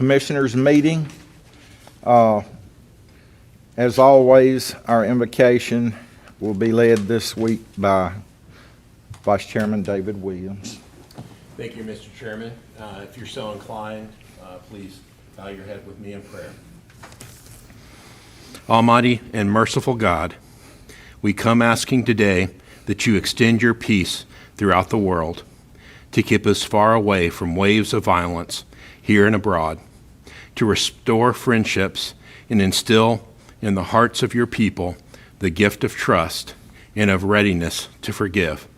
Commissioners meeting. As always, our invocation will be led this week by Vice Chairman David Williams. Thank you, Mr. Chairman. If you're so inclined, please bow your head with me in prayer. Almighty and merciful God, we come asking today that you extend your peace throughout the world to keep us far away from waves of violence here and abroad, to restore friendships and instill in the hearts of your people the gift of trust and of readiness to forgive.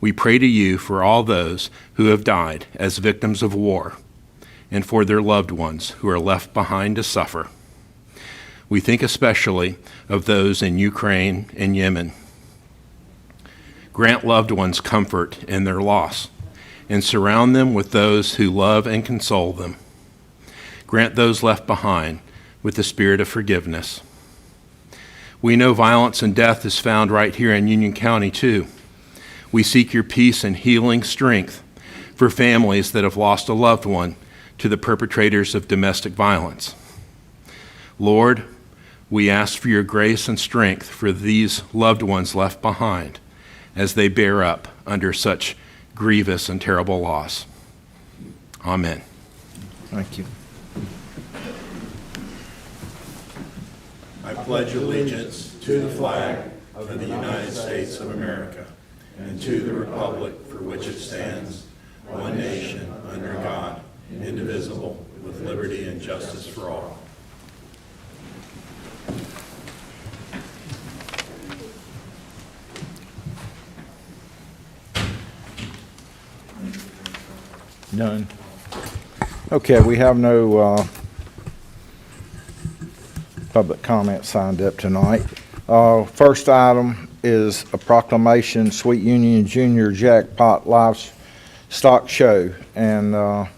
We pray to you for all those who have died as victims of war and for their loved ones who are left behind to suffer. We think especially of those in Ukraine and Yemen. Grant loved ones comfort in their loss and surround them with those who love and console them. Grant those left behind with the spirit of forgiveness. We know violence and death is found right here in Union County too. We seek your peace and healing strength for families that have lost a loved one to the perpetrators of domestic violence. Lord, we ask for your grace and strength for these loved ones left behind as they bear up under such grievous and terrible loss. Amen. Thank you. I pledge allegiance to the flag of the United States of America and to the republic for which it stands, one nation, under God, indivisible, with liberty and justice for all. None. Okay, we have no public comment signed up tonight. First item is a proclamation, Sweet Union Junior Jackpot Livestock Show, and going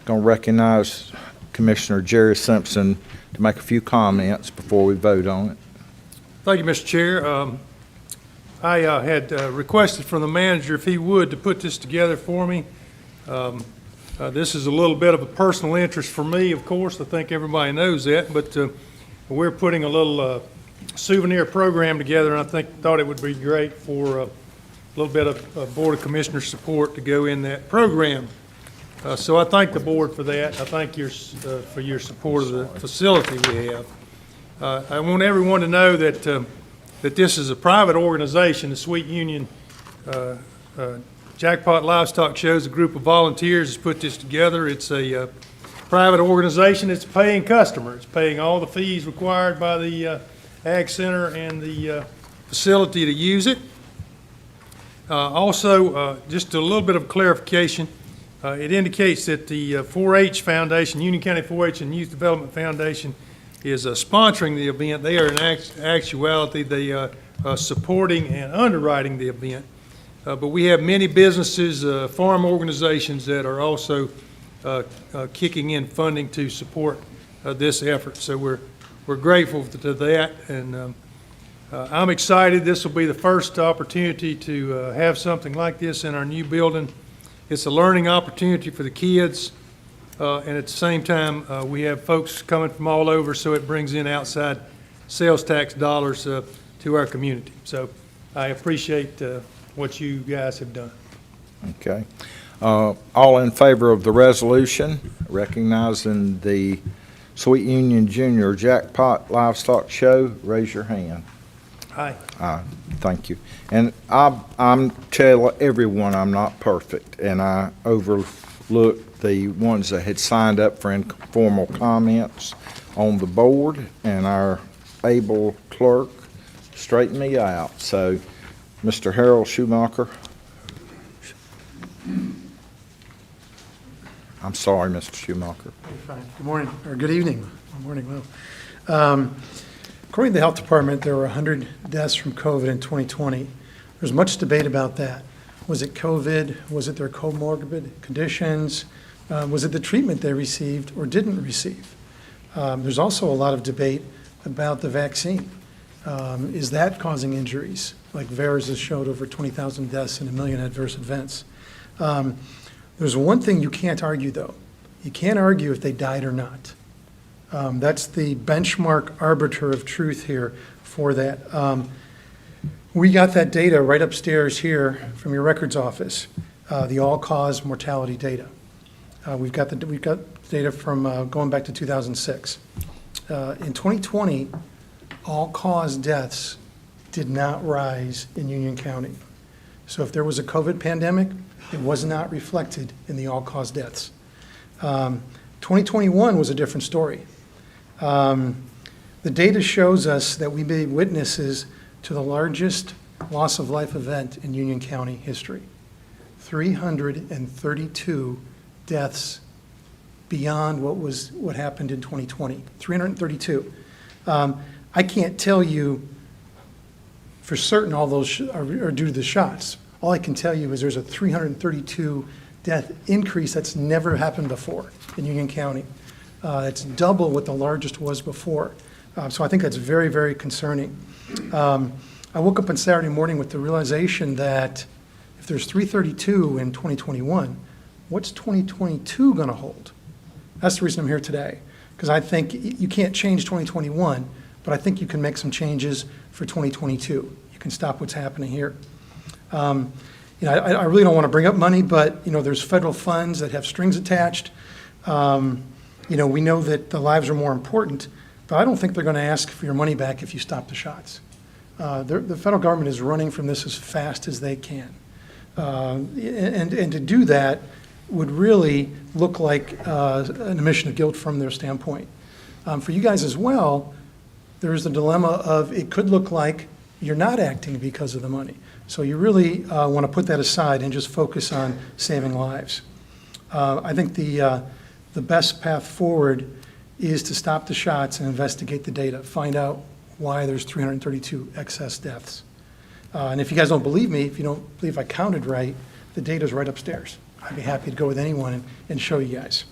to recognize Commissioner Jerry Simpson to make a few comments before we vote on it. Thank you, Mr. Chair. I had requested from the manager if he would to put this together for me. This is a little bit of a personal interest for me, of course. I think everybody knows that, but we're putting a little souvenir program together, and I thought it would be great for a little bit of Board of Commissioners support to go in that program. So I thank the board for that. I thank you for your support of the facility we have. I want everyone to know that that this is a private organization. The Sweet Union Jackpot Livestock Shows, a group of volunteers has put this together. It's a private organization. It's a paying customer. It's paying all the fees required by the Ag Center and the facility to use it. Also, just a little bit of clarification. It indicates that the 4-H Foundation, Union County 4-H and Youth Development Foundation, is sponsoring the event. They are in actuality, they are supporting and underwriting the event. But we have many businesses, farm organizations that are also kicking in funding to support this effort. So we're grateful to that, and I'm excited. This will be the first opportunity to have something like this in our new building. It's a learning opportunity for the kids, and at the same time, we have folks coming from all over, so it brings in outside sales tax dollars to our community. So I appreciate what you guys have done. Okay. All in favor of the resolution, recognizing the Sweet Union Junior Jackpot Livestock Show, raise your hand. Aye. Aye. Thank you. And I'm telling everyone I'm not perfect, and I overlooked the ones that had signed up for informal comments on the board, and our able clerk straightened me out. So, Mr. Harold Schumacher. I'm sorry, Mr. Schumacher. Fine. Good morning, or good evening. Good morning, well. According to the Health Department, there were 100 deaths from COVID in 2020. There's much debate about that. Was it COVID? Was it their comorbid conditions? Was it the treatment they received or didn't receive? There's also a lot of debate about the vaccine. Is that causing injuries? Like VAERS has showed over 20,000 deaths and 1 million adverse events. There's one thing you can't argue, though. You can't argue if they died or not. That's the benchmark arbiter of truth here for that. We got that data right upstairs here from your records office, the all-cause mortality data. We've got data from going back to 2006. In 2020, all-cause deaths did not rise in Union County. So if there was a COVID pandemic, it was not reflected in the all-cause deaths. 2021 was a different story. The data shows us that we may be witnesses to the largest loss of life event in Union County history. 332 deaths beyond what happened in 2020. 332. I can't tell you for certain all those are due to the shots. All I can tell you is there's a 332 death increase that's never happened before in Union County. It's double what the largest was before. So I think that's very, very concerning. I woke up on Saturday morning with the realization that if there's 332 in 2021, what's 2022 going to hold? That's the reason I'm here today, because I think you can't change 2021, but I think you can make some changes for 2022. You can stop what's happening here. I really don't want to bring up money, but there's federal funds that have strings attached. We know that the lives are more important, but I don't think they're going to ask for your money back if you stop the shots. The federal government is running from this as fast as they can. And to do that would really look like an admission of guilt from their standpoint. For you guys as well, there's the dilemma of it could look like you're not acting because of the money. So you really want to put that aside and just focus on saving lives. I think the best path forward is to stop the shots and investigate the data, find out why there's 332 excess deaths. And if you guys don't believe me, if you don't believe I counted right, the data's right upstairs. I'd be happy to go with anyone and show you guys.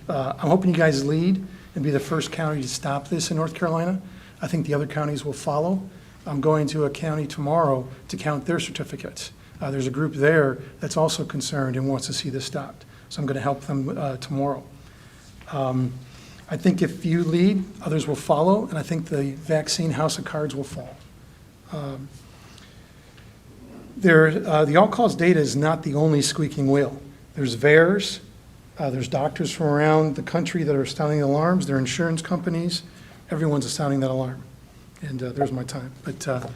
I'm hoping you guys lead and be the first county to stop this in North Carolina. I think the other counties will follow. I'm going to a county tomorrow to count their certificates. There's a group there that's also concerned and wants to see this stopped. So I'm going to help them tomorrow. I think if you lead, others will follow, and I think the vaccine house of cards will fall. The all-cause data is not the only squeaking wheel. There's VAERS, there's doctors from around the country that are sounding alarms, there are insurance companies, everyone's sounding that alarm. And there's my time. But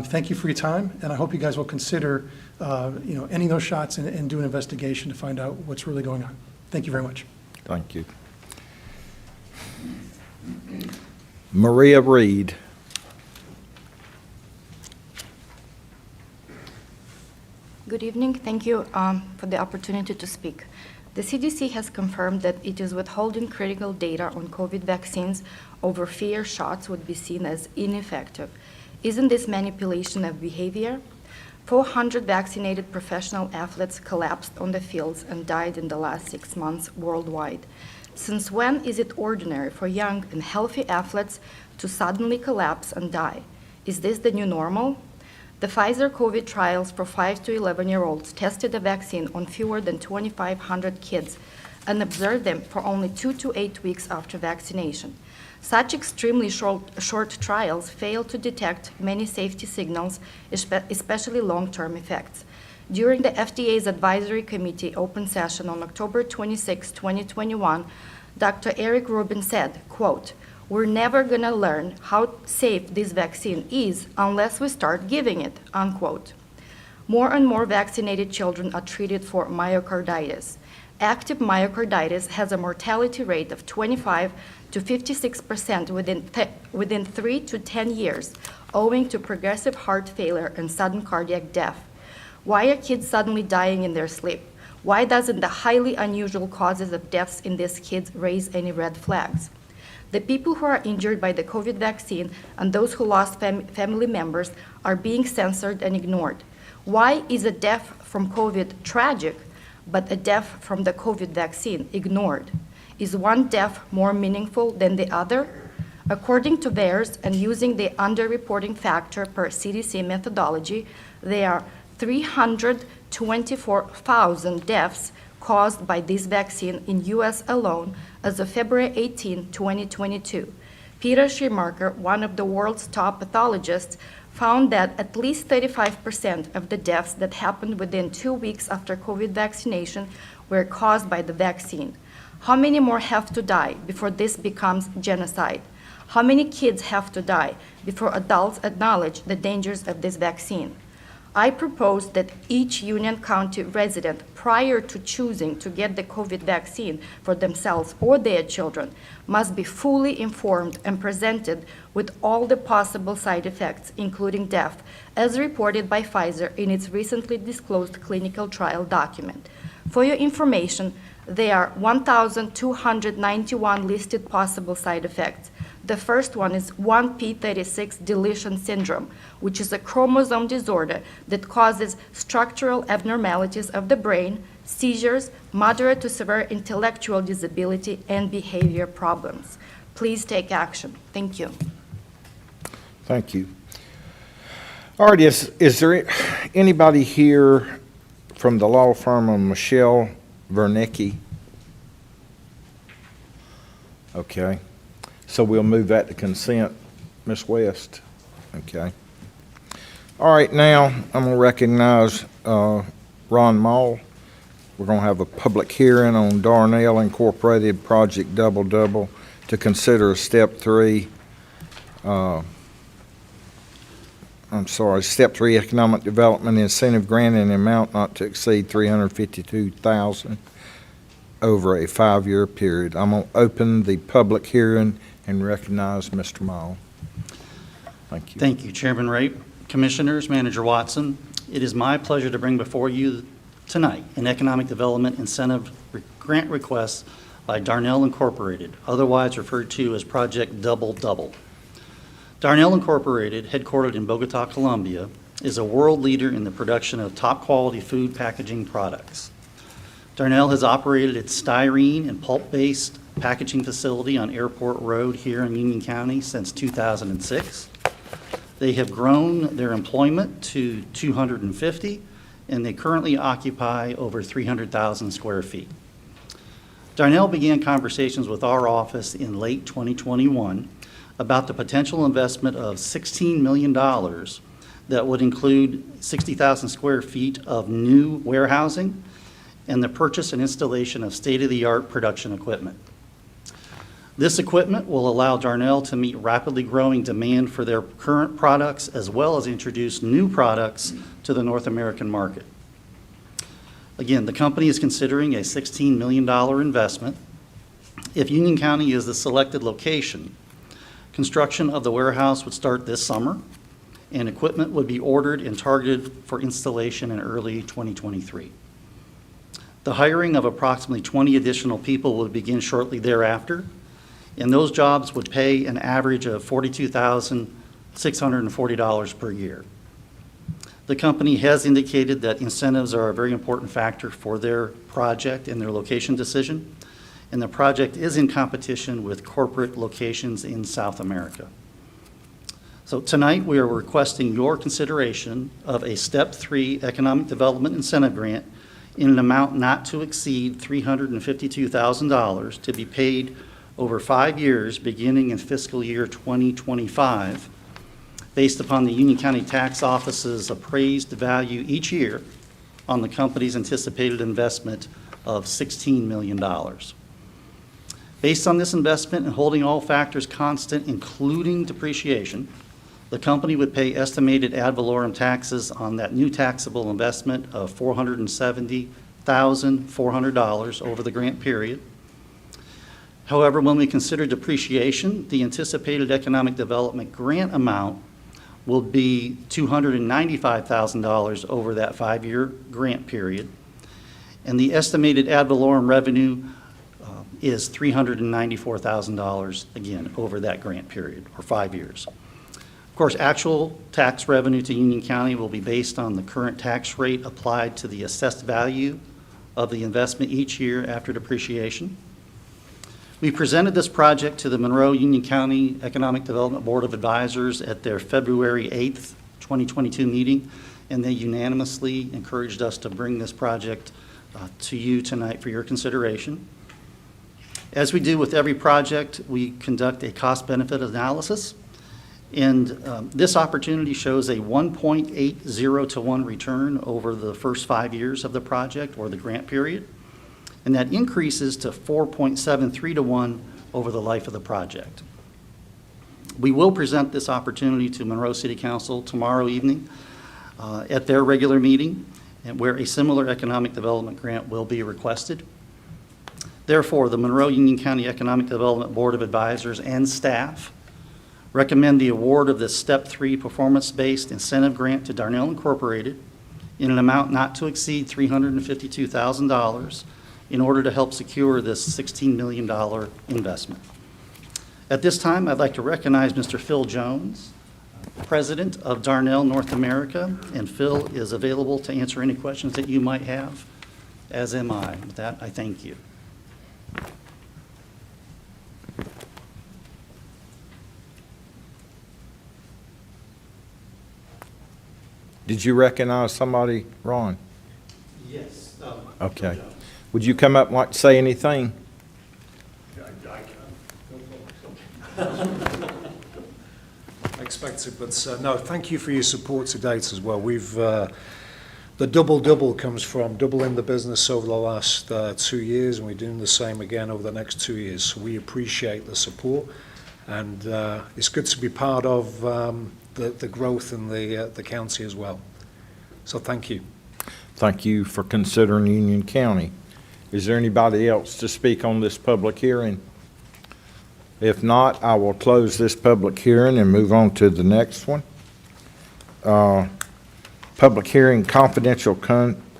thank you for your time, and I hope you guys will consider ending those shots and do an investigation to find out what's really going on. Thank you very much. Thank you. Maria Reed. Good evening. Thank you for the opportunity to speak. The CDC has confirmed that it is withholding critical data on COVID vaccines over fear shots would be seen as ineffective. Isn't this manipulation of behavior? 400 vaccinated professional athletes collapsed on the fields and died in the last 6 months worldwide. Since when is it ordinary for young and healthy athletes to suddenly collapse and die? Is this the new normal? The Pfizer COVID trials for 5 to 11-year-olds tested the vaccine on fewer than 2,500 kids and observed them for only 2 to 8 weeks after vaccination. Such extremely short trials fail to detect many safety signals, especially long-term effects. During the FDA's Advisory Committee open session on October 26, 2021, Dr. Eric Rubin said, quote, "We're never going to learn how safe this vaccine is unless we start giving it," unquote. More and more vaccinated children are treated for myocarditis. Active myocarditis has a mortality rate of 25 to 56% within 3 to 10 years, owing to progressive heart failure and sudden cardiac death. Why are kids suddenly dying in their sleep? Why doesn't the highly unusual causes of deaths in these kids raise any red flags? The people who are injured by the COVID vaccine and those who lost family members are being censored and ignored. Why is a death from COVID tragic, but a death from the COVID vaccine ignored? Is one death more meaningful than the other? According to VAERS and using the underreporting factor per CDC methodology, there are 324,000 deaths caused by this vaccine in U.S. alone as of February 18, 2022. Peter Schumacher, one of the world's top pathologists, found that at least 35% of the deaths that happened within 2 weeks after COVID vaccination were caused by the vaccine. How many more have to die before this becomes genocide? How many kids have to die before adults acknowledge the dangers of this vaccine? I propose that each Union County resident, prior to choosing to get the COVID vaccine for themselves or their children, must be fully informed and presented with all the possible side effects, including death, as reported by Pfizer in its recently disclosed clinical trial document. For your information, there are 1,291 listed possible side effects. The first one is 1p36 deletion syndrome, which is a chromosome disorder that causes structural abnormalities of the brain, seizures, moderate to severe intellectual disability, and behavior problems. Please take action. Thank you. Thank you. All right, is there anybody here from the law firm of Michelle Wernicke? Okay. So we'll move that to consent. Ms. West? Okay. All right, now I'm going to recognize Ron Mall. We're going to have a public hearing on Darnell Incorporated Project Double Double to consider a Step 3 Step 3 Economic Development Incentive Grant in an amount not to exceed $352,000 over a 5-year period. I'm going to open the public hearing and recognize Mr. Mall. Thank you. Thank you, Chairman Rape, Commissioners, Manager Watson. It is my pleasure to bring before you tonight an Economic Development Incentive Grant request by Darnell Incorporated, otherwise referred to as Project Double Double. Darnell Incorporated, headquartered in Bogota, Colombia, is a world leader in the production of top-quality food packaging products. Darnell has operated its styrene and pulp-based packaging facility on Airport Road here in Union County since 2006. They have grown their employment to 250, and they currently occupy over 300,000 square feet. Darnell began conversations with our office in late 2021 about the potential investment of $16 million that would include 60,000 square feet of new warehousing and the purchase and installation of state-of-the-art production equipment. This equipment will allow Darnell to meet rapidly growing demand for their current products as well as introduce new products to the North American market. Again, the company is considering a $16 million investment. If Union County is the selected location, construction of the warehouse would start this summer, and equipment would be ordered and targeted for installation in early 2023. The hiring of approximately 20 additional people will begin shortly thereafter, and those jobs would pay an average of $42,640 per year. The company has indicated that incentives are a very important factor for their project and their location decision, and the project is in competition with corporate locations in South America. So tonight we are requesting your consideration of a Step 3 Economic Development Incentive Grant in an amount not to exceed $352,000 to be paid over 5 years beginning in fiscal year 2025 based upon the Union County Tax Office's appraised value each year on the company's anticipated investment of $16 million. Based on this investment and holding all factors constant, including depreciation, the company would pay estimated ad valorem taxes on that new taxable investment of $470,400 over the grant period. However, when we consider depreciation, the anticipated economic development grant amount will be $295,000 over that 5-year grant period, and the estimated ad valorem revenue is $394,000, again, over that grant period, or 5 years. Of course, actual tax revenue to Union County will be based on the current tax rate applied to the assessed value of the investment each year after depreciation. We presented this project to the Monroe Union County Economic Development Board of Advisors at their February 8th, 2022 meeting, and they unanimously encouraged us to bring this project to you tonight for your consideration. As we do with every project, we conduct a cost-benefit analysis, and this opportunity shows a 1.80 to 1 return over the first 5 years of the project or the grant period, and that increases to 4.73 to 1 over the life of the project. We will present this opportunity to Monroe City Council tomorrow evening at their regular meeting, and where a similar economic development grant will be requested. Therefore, the Monroe Union County Economic Development Board of Advisors and staff recommend the award of this Step 3 performance-based incentive grant to Darnell Incorporated in an amount not to exceed $352,000 in order to help secure this $16 million investment. At this time, I'd like to recognize Mr. Phil Jones, President of Darnell North America, and Phil is available to answer any questions that you might have, as am I. With that, I thank you. Did you recognize somebody, Ron? Yes. Okay. Would you come up and like to say anything? I expect it, but no, thank you for your support to date as well. We've the double comes from doubling the business over the last 2 years, and we're doing the same again over the next 2 years. So we appreciate the support, and it's good to be part of the growth in the county as well. So thank you. Thank you for considering Union County. Is there anybody else to speak on this public hearing? If not, I will close this public hearing and move on to the next one. Public hearing, confidential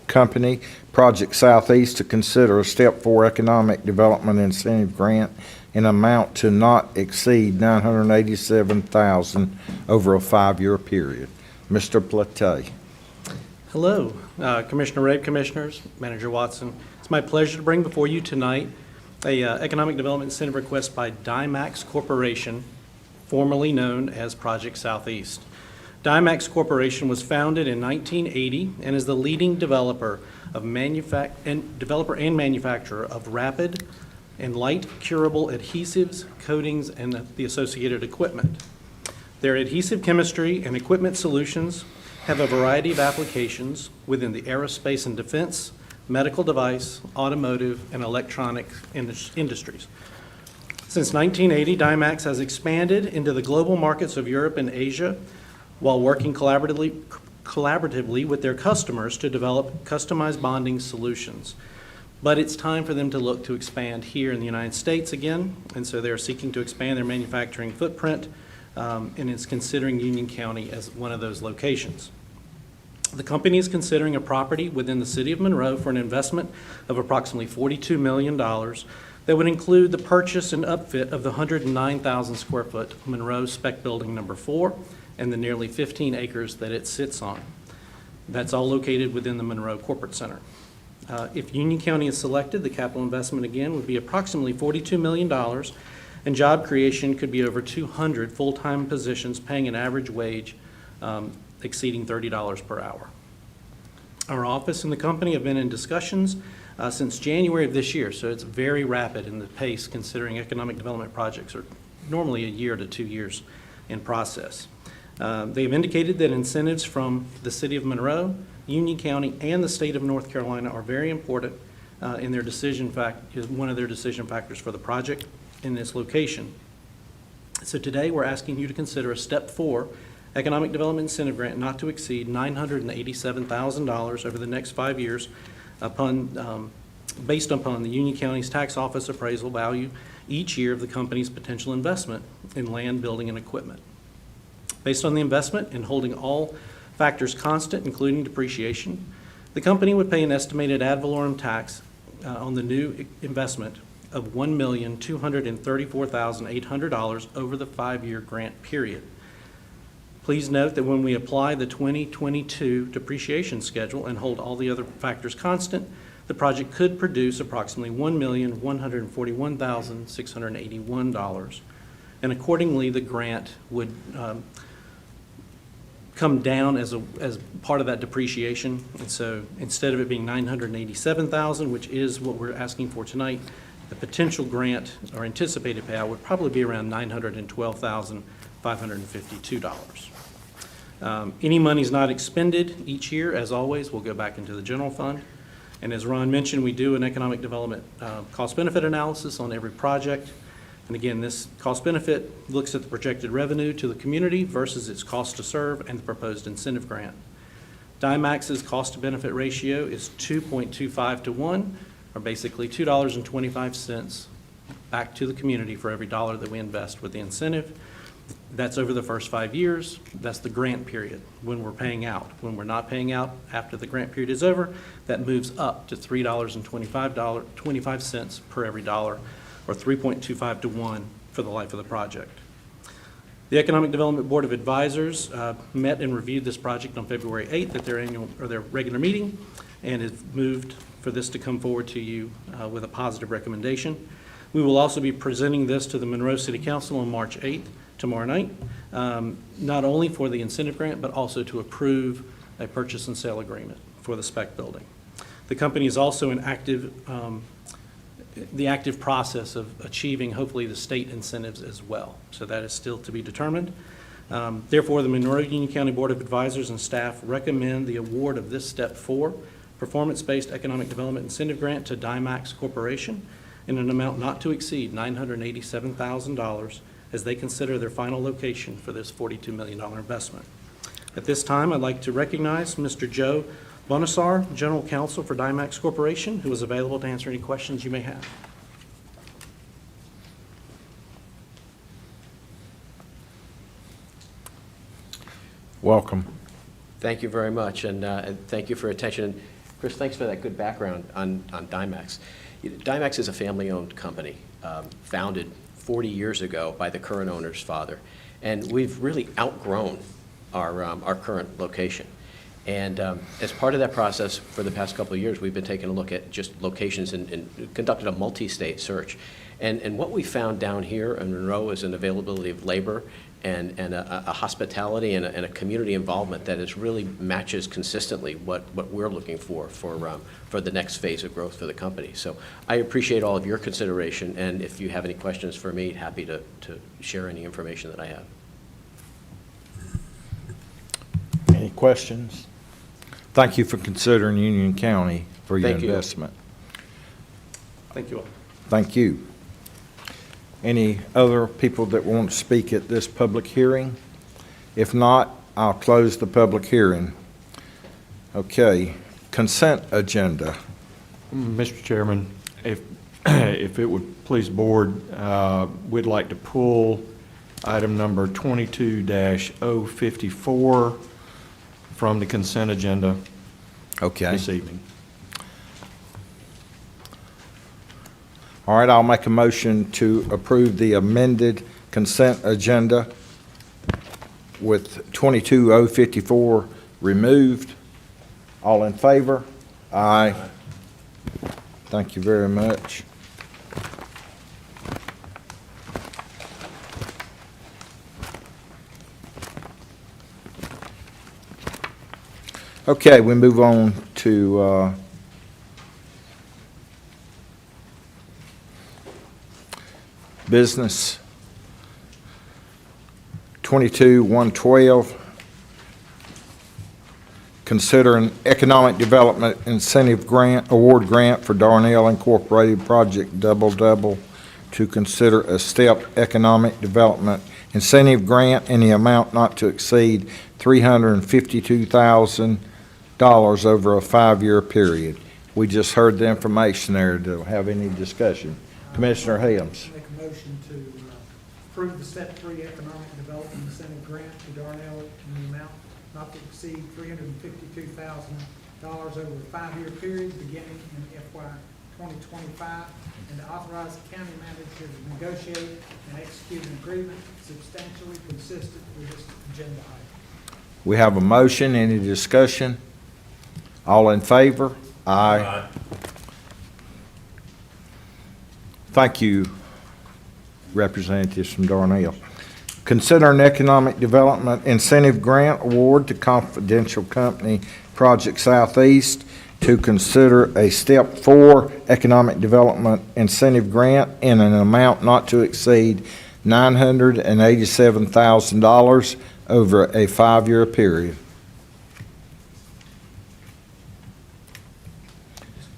company, Project Southeast, to consider a Step 4 economic development incentive grant in amount to not exceed $987,000 over a 5-year period. Mr. Platay. Hello, Commissioner Ray, Commissioners, Manager Watson. It's my pleasure to bring before you tonight a economic development incentive request by Dymax Corporation, formerly known as Project Southeast. Dymax Corporation was founded in 1980 and is the leading developer and manufacturer of rapid and light curable adhesives, coatings, and the associated equipment. Their adhesive chemistry and equipment solutions have a variety of applications within the aerospace and defense, medical device, automotive, and electronic industries. Since 1980, Dymax has expanded into the global markets of Europe and Asia while working collaboratively with their customers to develop customized bonding solutions. But it's time for them to look to expand here in the United States again, and so they're seeking to expand their manufacturing footprint, and is considering Union County as one of those locations. The company is considering a property within the city of Monroe for an investment of approximately $42 million that would include the purchase and upfit of the 109,000 square foot Monroe Spec Building Number 4 and the nearly 15 acres that it sits on. That's all located within the Monroe Corporate Center. If Union County is selected, the capital investment again would be approximately $42 million, and job creation could be over 200 full-time positions paying an average wage exceeding $30 per hour. Our office and the company have been in discussions since January of this year, so it's very rapid in the pace considering economic development projects are normally a year to 2 years in process. They've indicated that incentives from the city of Monroe, Union County, and the state of North Carolina are very important in their one of their decision factors for the project in this location. So today we're asking you to consider a Step 4 economic development incentive grant not to exceed $987,000 over the next 5 years based upon the Union County's tax office appraisal value each year of the company's potential investment in land, building, and equipment. Based on the investment and holding all factors constant, including depreciation, the company would pay an estimated ad valorem tax on the new investment of $1,234,800 over the 5-year grant period. Please note that when we apply the 2022 depreciation schedule and hold all the other factors constant, the project could produce approximately $1,141,681, and accordingly the grant would come down as part of that depreciation. And so instead of it being $987,000, which is what we're asking for tonight, the potential grant or anticipated payout would probably be around $912,552. Any monies not expended each year, as always, will go back into the general fund. And as Ron mentioned, we do an economic development cost-benefit analysis on every project. And again, this cost-benefit looks at the projected revenue to the community versus its cost to serve and the proposed incentive grant. DIMAX's cost-to-benefit ratio is 2.25 to 1, or basically $2.25 back to the community for every dollar that we invest with the incentive. That's over the first 5 years. That's the grant period, when we're paying out. When we're not paying out after the grant period is over, that moves up to $3.25 per every dollar, or 3.25 to 1 for the life of the project. The Economic Development Board of Advisors met and reviewed this project on February 8th at their regular meeting, and has moved for this to come forward to you with a positive recommendation. We will also be presenting this to the Monroe City Council on March 8th, tomorrow night, not only for the incentive grant, but also to approve a purchase and sale agreement for the spec building. The company is also in the active process of achieving, hopefully, the state incentives as well. So that is still to be determined. Therefore, the Monroe Union County Board of Advisors and staff recommend the award of this Step 4 Performance-Based Economic Development Incentive Grant to DIMAX Corporation in an amount not to exceed $987,000 as they consider their final location for this $42 million investment. At this time, I'd like to recognize Mr. Joe Bonassar, General Counsel for DIMAX Corporation, who is available to answer any questions you may have. Welcome. Thank you very much, and thank you for your attention. And Chris, thanks for that good background on DIMAX. DIMAX is a family-owned company, founded 40 years ago by the current owner's father, and we've really outgrown our current location. And as part of that process, for the past couple of years, we've been taking a look at just locations and conducted a multi-state search. And what we found down here in Monroe is an availability of labor and a hospitality and a community involvement that is really matches consistently what we're looking for the next phase of growth for the company. So I appreciate all of your consideration, and if you have any questions for me, happy to share any information that I have. Any questions? Thank you for considering Union County for your Thank you. investment. Thank you all. Thank you. Any other people that want to speak at this public hearing? If not, I'll close the public hearing. Okay, consent agenda. Mr. Chairman, if it would please the board, we'd like to pull item number 22-054 from the consent agenda Okay. this evening. All right, I'll make a motion to approve the amended consent agenda with 22-054 removed. All in favor? Aye. Thank you very much. Okay, we move on to business. 22-112, consider an economic development incentive grant, award grant for Darnell Incorporated Project Double Double to consider a step economic development incentive grant in the amount not to exceed $352,000 over a 5-year period. We just heard the information there. Do we have any discussion? Commissioner Helms. Make a motion to approve the Step 3 Economic Development Incentive Grant to Darnell in the amount not to exceed $352,000 over a 5-year period beginning in FY 2025, and to authorize the county manager to negotiate and execute an agreement substantially consistent with this agenda item. We have a motion. Any discussion? All in favor? Aye. Thank you, representatives from Darnell. Consider an economic development incentive grant award to confidential company Project Southeast. To consider a Step 4 economic development incentive grant in an amount not to exceed $987,000 over a 5-year period.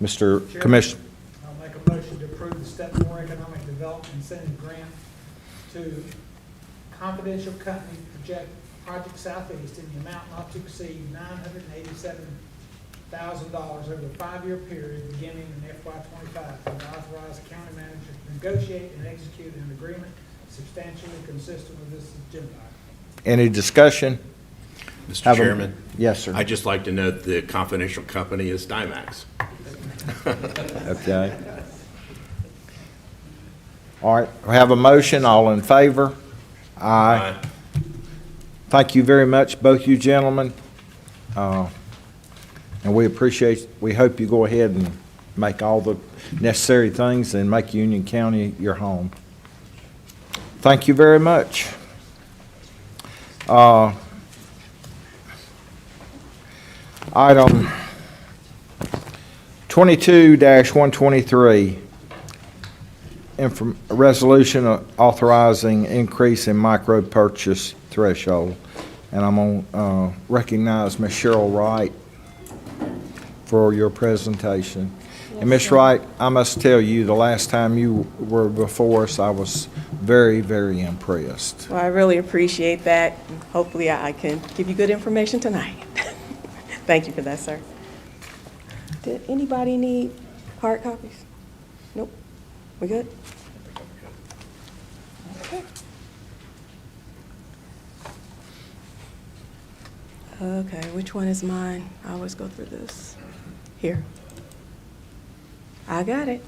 Mr. Commissioner. I'll make a motion to approve the Step 4 Economic Development Incentive Grant to confidential company Project Southeast in the amount not to exceed $987,000 over a 5-year period beginning in FY25, and authorize the county manager to negotiate and execute an agreement substantially consistent with this agenda item. Any discussion? Mr. Chairman? Yes, sir. I'd just like to note the confidential company is Dymax. Okay. All right, we have a motion. All in favor? Aye. Thank you very much, both you gentlemen. And we hope you go ahead and make all the necessary things and make Union County your home. Thank you very much. Item 22-123, resolution authorizing increase in micro purchase threshold. And I'm going to recognize Ms. Cheryl Wright for your presentation. And Ms. Wright, I must tell you, the last time you were before us, I was very, very impressed. Well, I really appreciate that. Hopefully I can give you good information tonight. Thank you for that, sir. Did anybody need hard copies? Nope. We good? Okay. Okay, which one is mine? I always go through this. Here. I got it.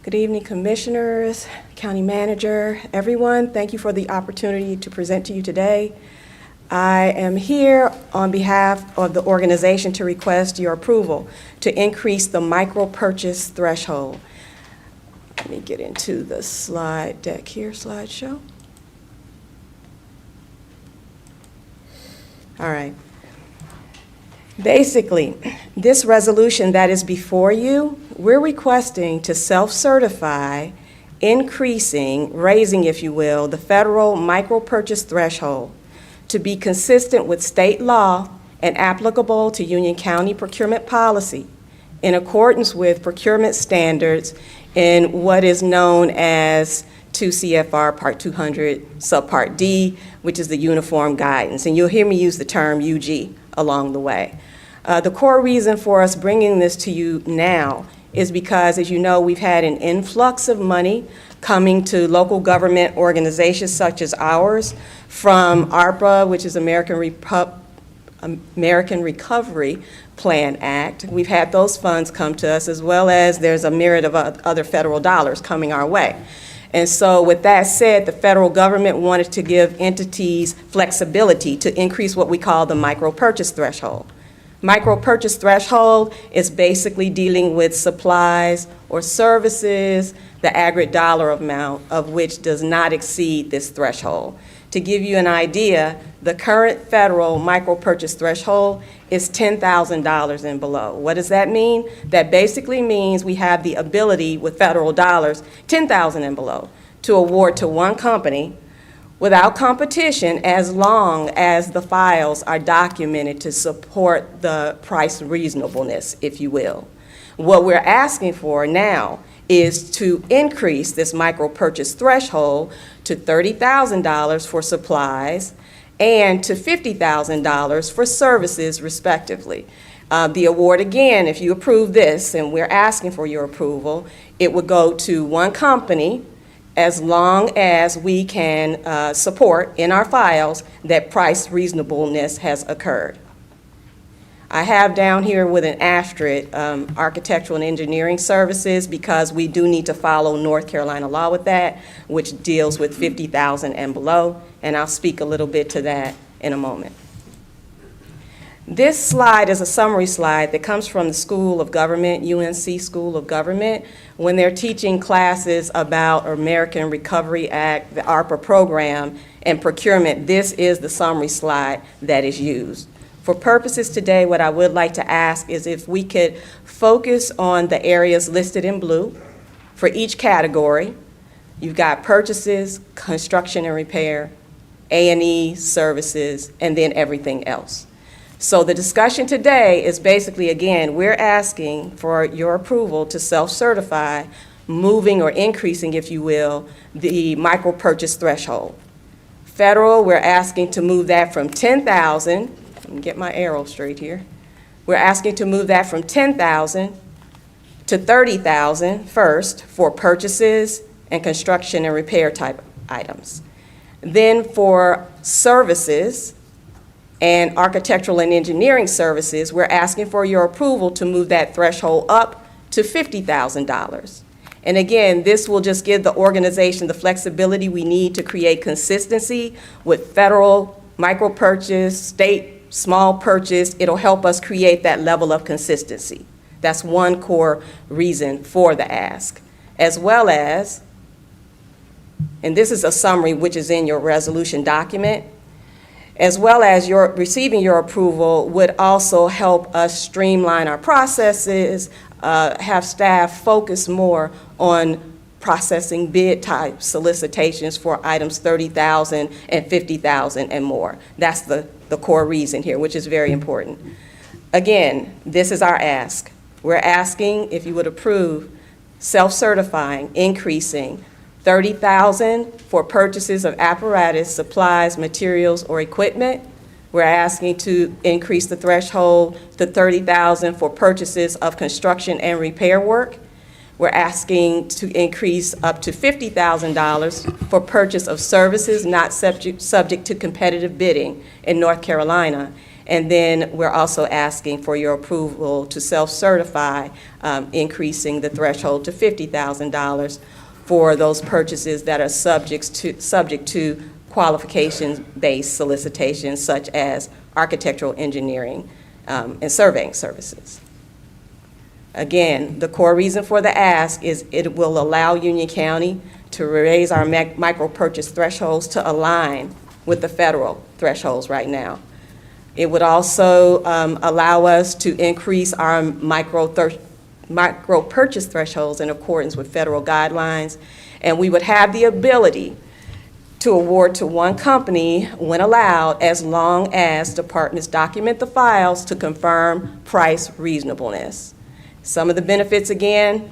Good evening, commissioners, county manager, everyone. Thank you for the opportunity to present to you today. I am here on behalf of the organization to request your approval to increase the micro purchase threshold. Let me get into the slide deck here, slideshow. All right. Basically, this resolution that is before you, we're requesting to self-certify, raising, if you will, the federal micro purchase threshold to be consistent with state law and applicable to Union County procurement policy in accordance with procurement standards in what is known as 2 CFR Part 200 Subpart D, which is the uniform guidance. And you'll hear me use the term UG along the way. The core reason for us bringing this to you now is because, as you know, we've had an influx of money coming to local government organizations such as ours from ARPA, which is American Recovery Plan Act. We've had those funds come to us, as well as there's a myriad of other federal dollars coming our way. And so with that said, the federal government wanted to give entities flexibility to increase what we call the micro purchase threshold. Micro purchase threshold is basically dealing with supplies or services, the aggregate dollar amount of which does not exceed this threshold. To give you an idea, the current federal micro purchase threshold is $10,000 and below. What does that mean? That basically means we have the ability with federal dollars, $10,000 and below, to award to one company without competition, as long as the files are documented to support the price reasonableness, if you will. What we're asking for now is to increase this micro purchase threshold to $30,000 for supplies and to $50,000 for services, respectively. The award, again, if you approve this, and we're asking for your approval, it would go to one company as long as we can support in our files that price reasonableness has occurred. I have down here with an asterisk architectural and engineering services, because we do need to follow North Carolina law with that, which deals with 50,000 and below, and I'll speak a little bit to that in a moment. This slide is a summary slide that comes from the School of Government, UNC School of Government, when they're teaching classes about American Recovery Act, the ARPA program, and procurement. This is the summary slide that is used. For purposes today, what I would like to ask is if we could focus on the areas listed in blue for each category. You've got purchases, construction and repair, A&E services, and then everything else. So the discussion today is basically, again, we're asking for your approval to self-certify, moving or increasing, if you will, the micro purchase threshold. Federal, we're asking to move that from 10,000, let me get my arrow straight here. We're asking to move that from 10,000 to 30,000 first for purchases and construction and repair type items. Then for services and architectural and engineering services, we're asking for your approval to move that threshold up to $50,000. And again, this will just give the organization the flexibility we need to create consistency with federal micro purchase, state small purchase. It'll help us create that level of consistency. That's one core reason for the ask. As well as, and this is a summary which is in your resolution document, as well as receiving your approval would also help us streamline our processes, have staff focus more on processing bid type solicitations for items 30,000 and 50,000 and more. That's the core reason here, which is very important. Again, this is our ask. We're asking if you would approve self-certifying, increasing 30,000 for purchases of apparatus, supplies, materials, or equipment. We're asking to increase the threshold to 30,000 for purchases of construction and repair work. We're asking to increase up to $50,000 for purchase of services not subject to competitive bidding in North Carolina. And then we're also asking for your approval to self-certify, increasing the threshold to $50,000 for those purchases that are subject to qualification-based solicitations such as architectural engineering and surveying services. Again, the core reason for the ask is it will allow Union County to raise our micro purchase thresholds to align with the federal thresholds right now. It would also allow us to increase our micro purchase thresholds in accordance with federal guidelines, and we would have the ability to award to one company when allowed, as long as departments document the files to confirm price reasonableness. Some of the benefits, again,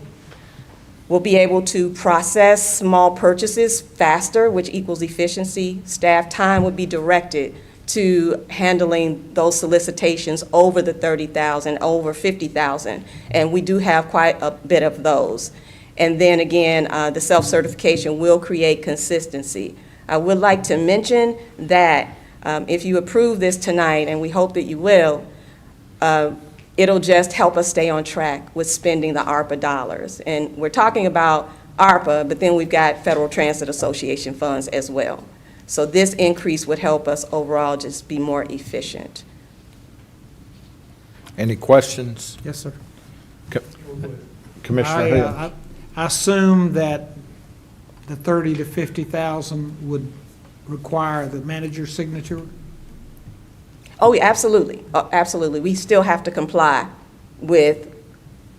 we'll be able to process small purchases faster, which equals efficiency. Staff time would be directed to handling those solicitations over the 30,000, over 50,000, and we do have quite a bit of those. And then again, the self-certification will create consistency. I would like to mention that if you approve this tonight, and we hope that you will, it'll just help us stay on track with spending the ARPA dollars. And we're talking about ARPA, but then we've got Federal Transit Association funds as well. So this increase would help us overall just be more efficient. Any questions? Yes, sir. Commissioner Hill? I assume that the 30 to 50,000 would require the manager's signature? Oh, yeah, absolutely. Absolutely. We still have to comply with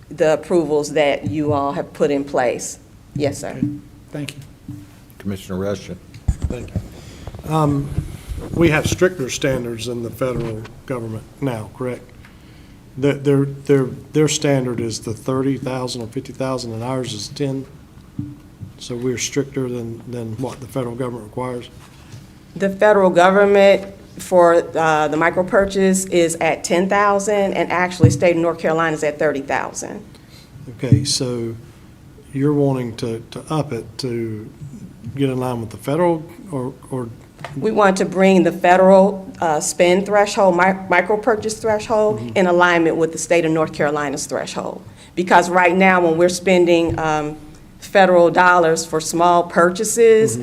the approvals that you all have put in place. Yes, sir. Okay. Thank you. Commissioner Rushing? Thank you. We have stricter standards in the federal government now, correct? Their standard is the 30,000 or 50,000, and ours is 10. So we're stricter than what the federal government requires. The federal government for the micro purchase is at 10,000, and actually state of North Carolina is at 30,000. Okay, so you're wanting to up it to get in line with the federal, or We want to bring the federal spend threshold, micro purchase threshold, in alignment with the state of North Carolina's threshold. Because right now, when we're spending federal dollars for small purchases,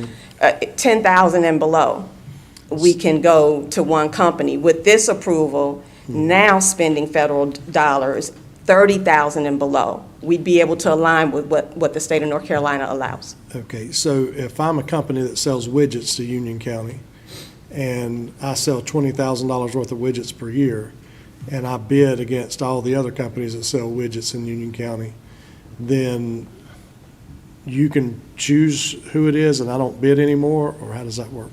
10,000 and below, we can go to one company. With this approval, now spending federal dollars, 30,000 and below, we'd be able to align with what the state of North Carolina allows. Okay, so if I'm a company that sells widgets to Union County, and I sell $20,000 worth of widgets per year, and I bid against all the other companies that sell widgets in Union County, then you can choose who it is and I don't bid anymore, or how does that work?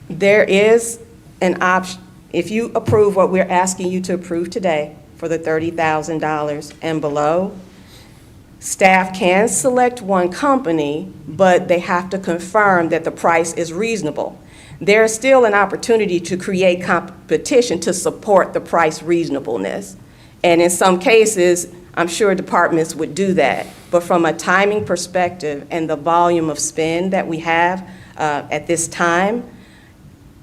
There is an option, if you approve what we're asking you to approve today for the $30,000 and below, staff can select one company, but they have to confirm that the price is reasonable. There's still an opportunity to create competition to support the price reasonableness. And in some cases, I'm sure departments would do that. But from a timing perspective and the volume of spend that we have at this time,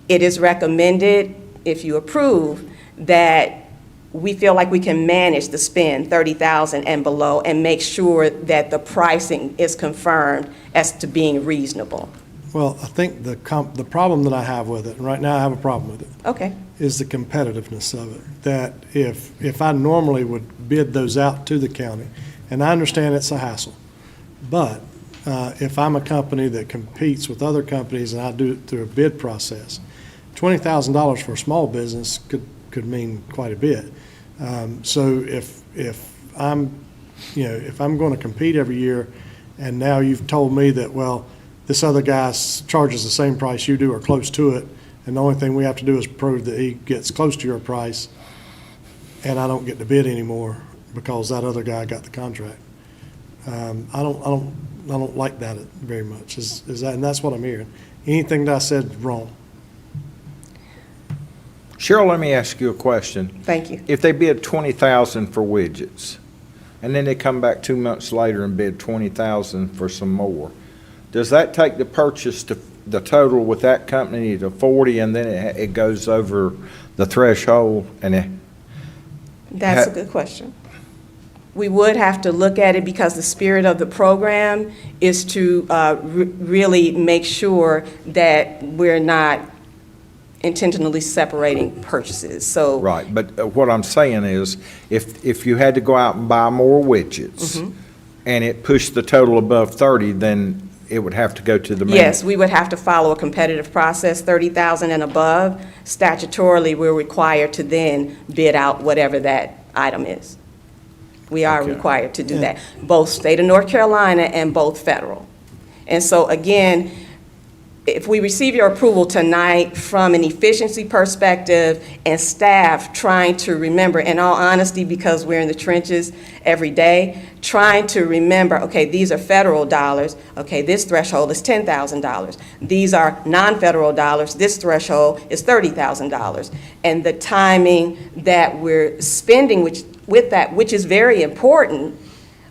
it is recommended, if you approve, that we feel like we can manage the spend, 30,000 and below, and make sure that the pricing is confirmed as to being reasonable. Well, I think the problem that I have with it, and right now I have a problem with it, Okay. is the competitiveness of it. That if I normally would bid those out to the county, and I understand it's a hassle, but if I'm a company that competes with other companies and I do it through a bid process, $20,000 for a small business could mean quite a bit. So if I'm going to compete every year, and now you've told me that, well, this other guy charges the same price you do or close to it, and the only thing we have to do is prove that he gets close to your price, and I don't get to bid anymore because that other guy got the contract. I don't like that very much. Is that, and that's what I'm hearing. Anything that I said is wrong. Cheryl, let me ask you a question. Thank you. If they bid 20,000 for widgets, and then they come back 2 months later and bid 20,000 for some more, does that take the purchase to the total with that company to 40, and then it goes over the threshold? And That's a good question. We would have to look at it because the spirit of the program is to really make sure that we're not intentionally separating purchases. So right, but what I'm saying is, if you had to go out and buy more widgets, and it pushed the total above 30, then it would have to go to the manager. yes, we would have to follow a competitive process, 30,000 and above. Statutorily, we're required to then bid out whatever that item is. We are Okay. required to do that, both state of North Carolina and both federal. And so again, if we receive your approval tonight from an efficiency perspective and staff trying to remember, in all honesty, because we're in the trenches every day, trying to remember, okay, these are federal dollars, okay, this threshold is $10,000. These are non-federal dollars, this threshold is $30,000. And the timing that we're spending with that, which is very important,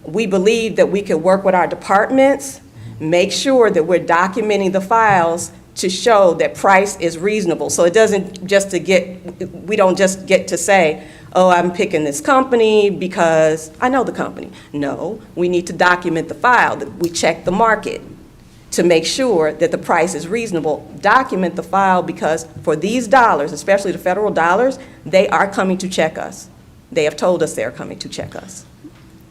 we believe that we could work with our departments, make sure that we're documenting the files to show that price is reasonable. So it doesn't just we don't just get to say, oh, I'm picking this company because I know the company. No, we need to document the file, that we check the market to make sure that the price is reasonable. Document the file because for these dollars, especially the federal dollars, they are coming to check us. They have told us they're coming to check us.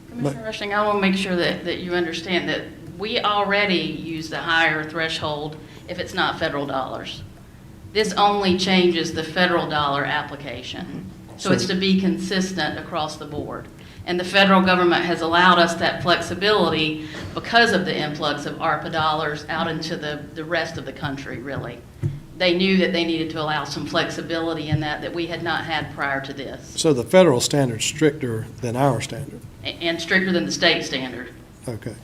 Commissioner Rushing, I want to make sure that you understand that we already use the higher threshold if it's not federal dollars. This only changes the federal dollar application. So it's to be consistent across the board. And the federal government has allowed us that flexibility because of the influx of ARPA dollars out into the rest of the country, really. They knew that they needed to allow some flexibility in that we had not had prior to this. So the federal standard's stricter than our standard. And stricter than the state standard. Okay.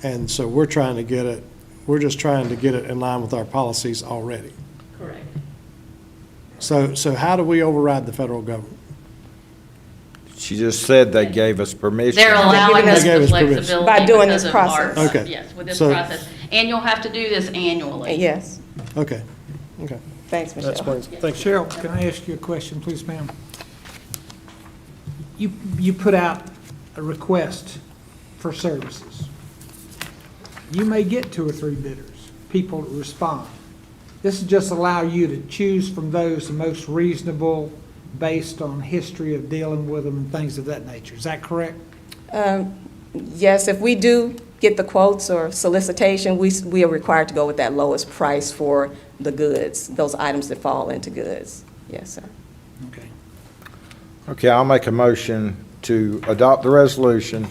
And so we're just trying to get it in line with our policies already. Correct. So how do we override the federal government? She just said they gave us permission. They're allowing giving us us- They gave the us permission. flexibility By doing because this of process. our- Okay. Yes, with this So- process. And you'll have to do this annually. Yes, Okay. thanks, Michelle. Thanks. Cheryl, can I ask you a question, please, ma'am? You put out a request for services. You may get 2 or 3 bidders, people respond. This will just allow you to choose from those the most reasonable based on history of dealing with them and things of that nature. Is that correct? Yes, if we do get the quotes or solicitation, we are required to go with that lowest price for the goods, those items that fall into goods. Yes, sir. Okay. Okay, I'll make a motion to adopt the resolution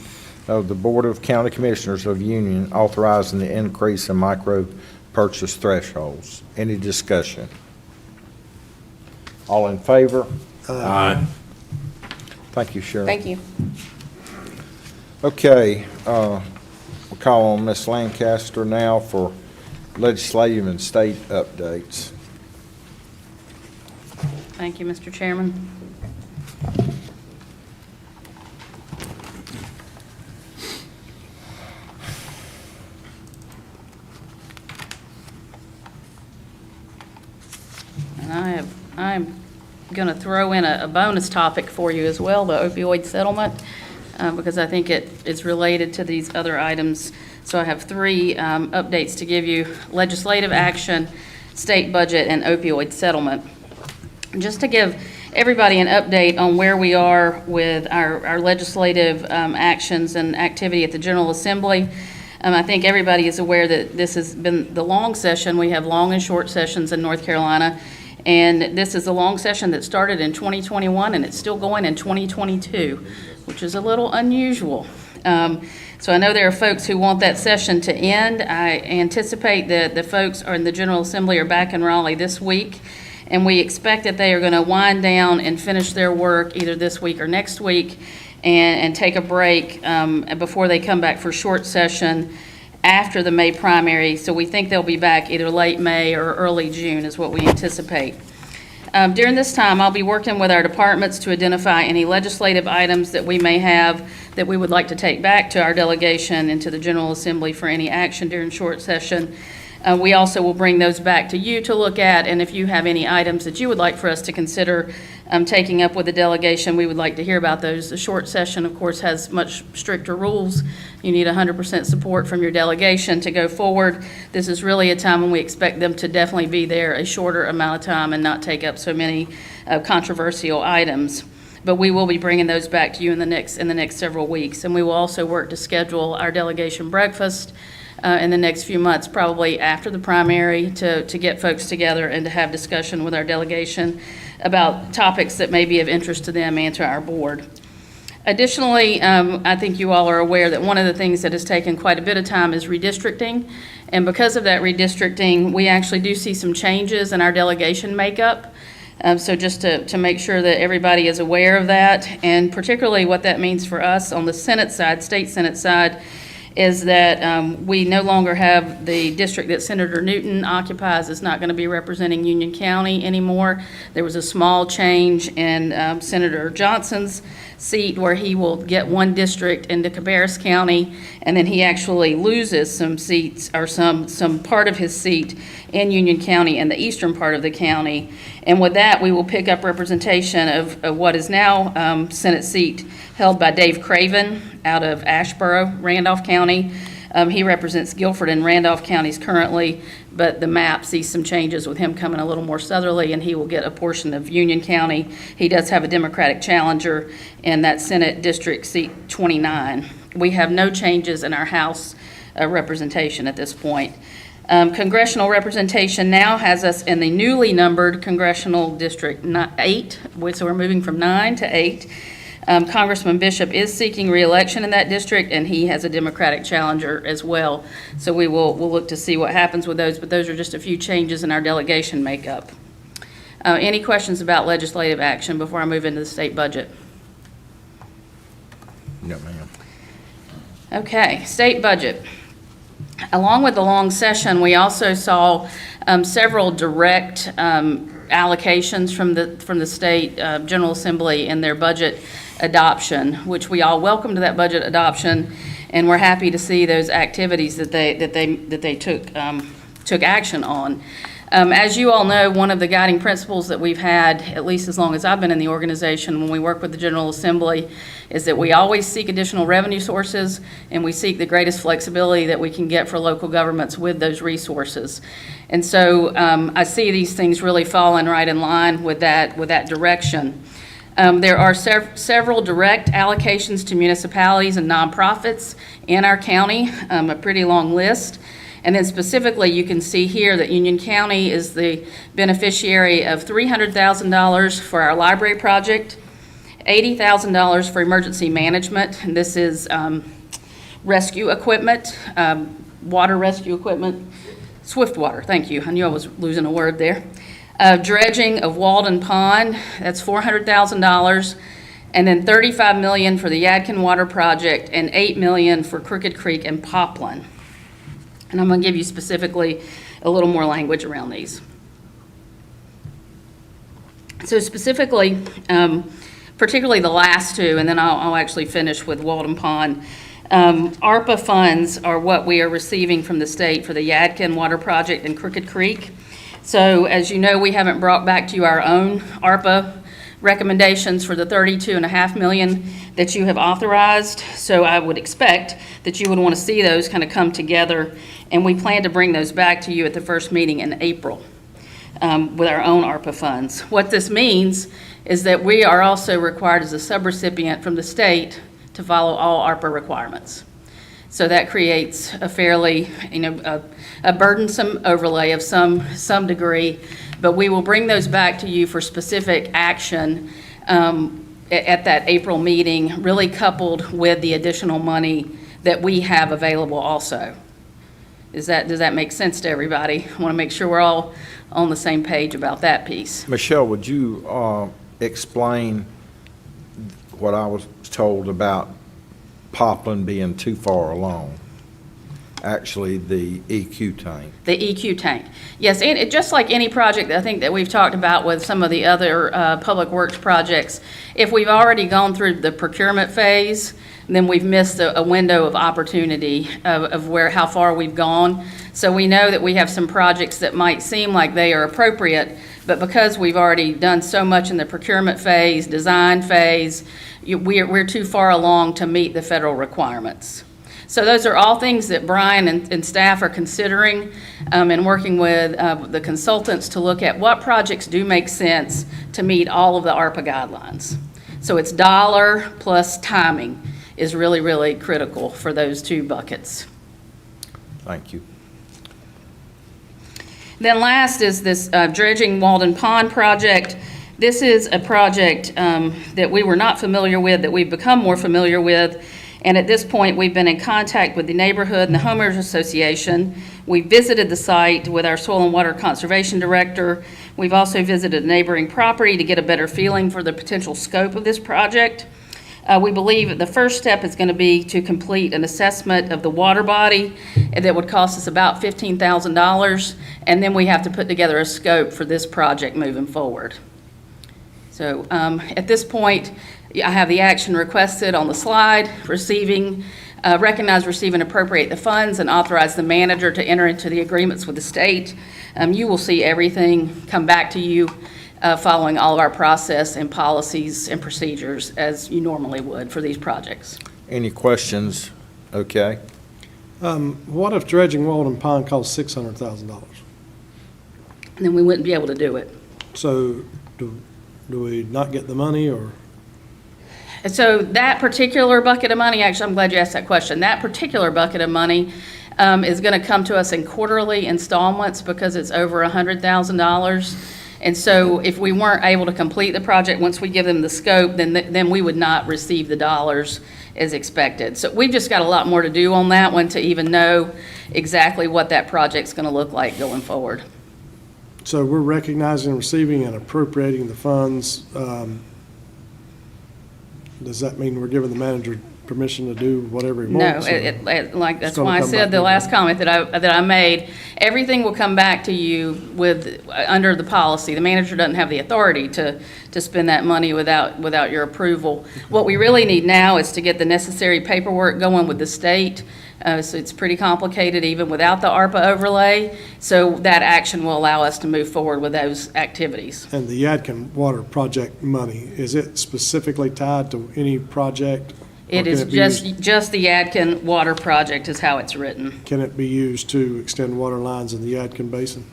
of the Board of County Commissioners of Union authorizing the increase in micro purchase thresholds. Any discussion? All in favor? Aye. Thank you, Sheriff. Thank you. Okay, we'll call on Ms. Lancaster now for legislative and state updates. Thank you, Mr. Chairman. And I'm going to throw in a bonus topic for you as well, the opioid settlement, because I think it's related to these other items. So I have three updates to give you: legislative action, state budget, and opioid settlement. Just to give everybody an update on where we are with our legislative actions and activity at the General Assembly. I think everybody is aware that this has been the long session. We have long and short sessions in North Carolina. And this is a long session that started in 2021, and it's still going in 2022, which is a little unusual. So I know there are folks who want that session to end. I anticipate that the folks in the General Assembly are back in Raleigh this week, and we expect that they are going to wind down and finish their work either this week or next week and take a break before they come back for short session after the May primary. So we think they'll be back either late May or early June is what we anticipate. During this time, I'll be working with our departments to identify any legislative items that we may have that we would like to take back to our delegation and to the General Assembly for any action during short session. We also will bring those back to you to look at, and if you have any items that you would like for us to consider taking up with the delegation, we would like to hear about those. The short session, of course, has much stricter rules. You need 100% support from your delegation to go forward. This is really a time when we expect them to definitely be there a shorter amount of time and not take up so many controversial items. But we will be bringing those back to you in the next several weeks, and we will also work to schedule our delegation breakfast in the next few months, probably after the primary, to get folks together and to have discussion with our delegation about topics that may be of interest to them and to our board. Additionally, I think you all are aware that one of the things that has taken quite a bit of time is redistricting. And because of that redistricting, we actually do see some changes in our delegation makeup. So just to make sure that everybody is aware of that, and particularly what that means for us on the Senate side, state Senate side, is that we no longer have the district that Senator Newton occupies is not going to be representing Union County anymore. There was a small change in Senator Johnson's seat where he will get one district into Cabarrus County, and then he actually loses some seats or some part of his seat in Union County and the eastern part of the county. And with that, we will pick up representation of what is now Senate seat held by Dave Craven out of Asheboro, Randolph County. He represents Guilford and Randolph counties currently, but the map sees some changes with him coming a little more southerly, and he will get a portion of Union County. He does have a Democratic challenger in that Senate District Seat 29. We have no changes in our House representation at this point. Congressional representation now has us in the newly numbered Congressional District 8, so we're moving from 9 to 8. Congressman Bishop is seeking re-election in that district, and he has a Democratic challenger as well. So we'll look to see what happens with those, but those are just a few changes in our delegation makeup. Any questions about legislative action before I move into the state budget? No, ma'am. Okay, state budget. Along with the long session, we also saw several direct allocations from the state General Assembly in their budget adoption, which we all welcomed that budget adoption, and we're happy to see those activities that they took action on. As you all know, one of the guiding principles that we've had, at least as long as I've been in the organization, when we work with the General Assembly, is that we always seek additional revenue sources, and we seek the greatest flexibility that we can get for local governments with those resources. And so I see these things really falling right in line with that direction. There are several direct allocations to municipalities and nonprofits in our county, a pretty long list. And then specifically, you can see here that Union County is the beneficiary of $300,000 for our library project, $80,000 for emergency management, and this is rescue equipment, water rescue equipment, swift water, thank you. I knew I was losing a word there. Dredging of Walden Pond, that's $400,000, and then $35 million for the Yadkin Water Project and $8 million for Crooked Creek and Poplin. And I'm going to give you specifically a little more language around these. So specifically, particularly the last two, and then I'll actually finish with Walden Pond. ARPA funds are what we are receiving from the state for the Yadkin Water Project and Crooked Creek. So as you know, we haven't brought back to you our own ARPA recommendations for the $32.5 million that you have authorized. So I would expect that you would want to see those kind of come together, and we plan to bring those back to you at the first meeting in April with our own ARPA funds. What this means is that we are also required as a subrecipient from the state to follow all ARPA requirements. So that creates a fairly, a burdensome overlay of some degree, but we will bring those back to you for specific action at that April meeting, really coupled with the additional money that we have available also. Does that make sense to everybody? I want to make sure we're all on the same page about that piece. Michelle, would you explain what I was told about Poplin being too far along? Actually, the EQ tank. The EQ tank. Yes, and just like any project I think that we've talked about with some of the other public works projects, if we've already gone through the procurement phase, then we've missed a window of opportunity of how far we've gone. So we know that we have some projects that might seem like they are appropriate, but because we've already done so much in the procurement phase, design phase, we're too far along to meet the federal requirements. So those are all things that Brian and staff are considering and working with the consultants to look at what projects do make sense to meet all of the ARPA guidelines. So it's dollar plus timing is really, really critical for those two buckets. Thank you. Then last is this Dredging Walden Pond project. This is a project that we were not familiar with, that we've become more familiar with. And at this point, we've been in contact with the neighborhood and the homeowners association. We visited the site with our soil and water conservation director. We've also visited a neighboring property to get a better feeling for the potential scope of this project. We believe the first step is going to be to complete an assessment of the water body that would cost us about $15,000, and then we have to put together a scope for this project moving forward. So at this point, I have the action requested on the slide, recognize, receive, and appropriate the funds, and authorize the manager to enter into the agreements with the state. You will see everything come back to you following all of our process and policies and procedures as you normally would for these projects. Any questions? Okay. What if dredging Walden Pond costs $600,000? Then we wouldn't be able to do it. So do we not get the money, or? And so that particular bucket of money, actually, I'm glad you asked that question. That particular bucket of money is going to come to us in quarterly installments because it's over $100,000. And so if we weren't able to complete the project once we give them the scope, then we would not receive the dollars as expected. So we've just got a lot more to do on that one to even know exactly what that project's going to look like going forward. So we're recognizing, receiving, and appropriating the funds. Does that mean we're giving the manager permission to do whatever he No, wants? like, that's gonna why I come back said the to last comment that I made, everything will come back to you under the policy. The manager doesn't have the authority to spend that money without your approval. What we really need now is to get the necessary paperwork going with the state. So it's pretty complicated even without the ARPA overlay. So that action will allow us to move forward with those activities. And the Yadkin Water Project money, is it specifically tied to any project? Or It can is be used- just the Yadkin Water Project is how it's written. Can it be used to extend water lines in the Yadkin Basin?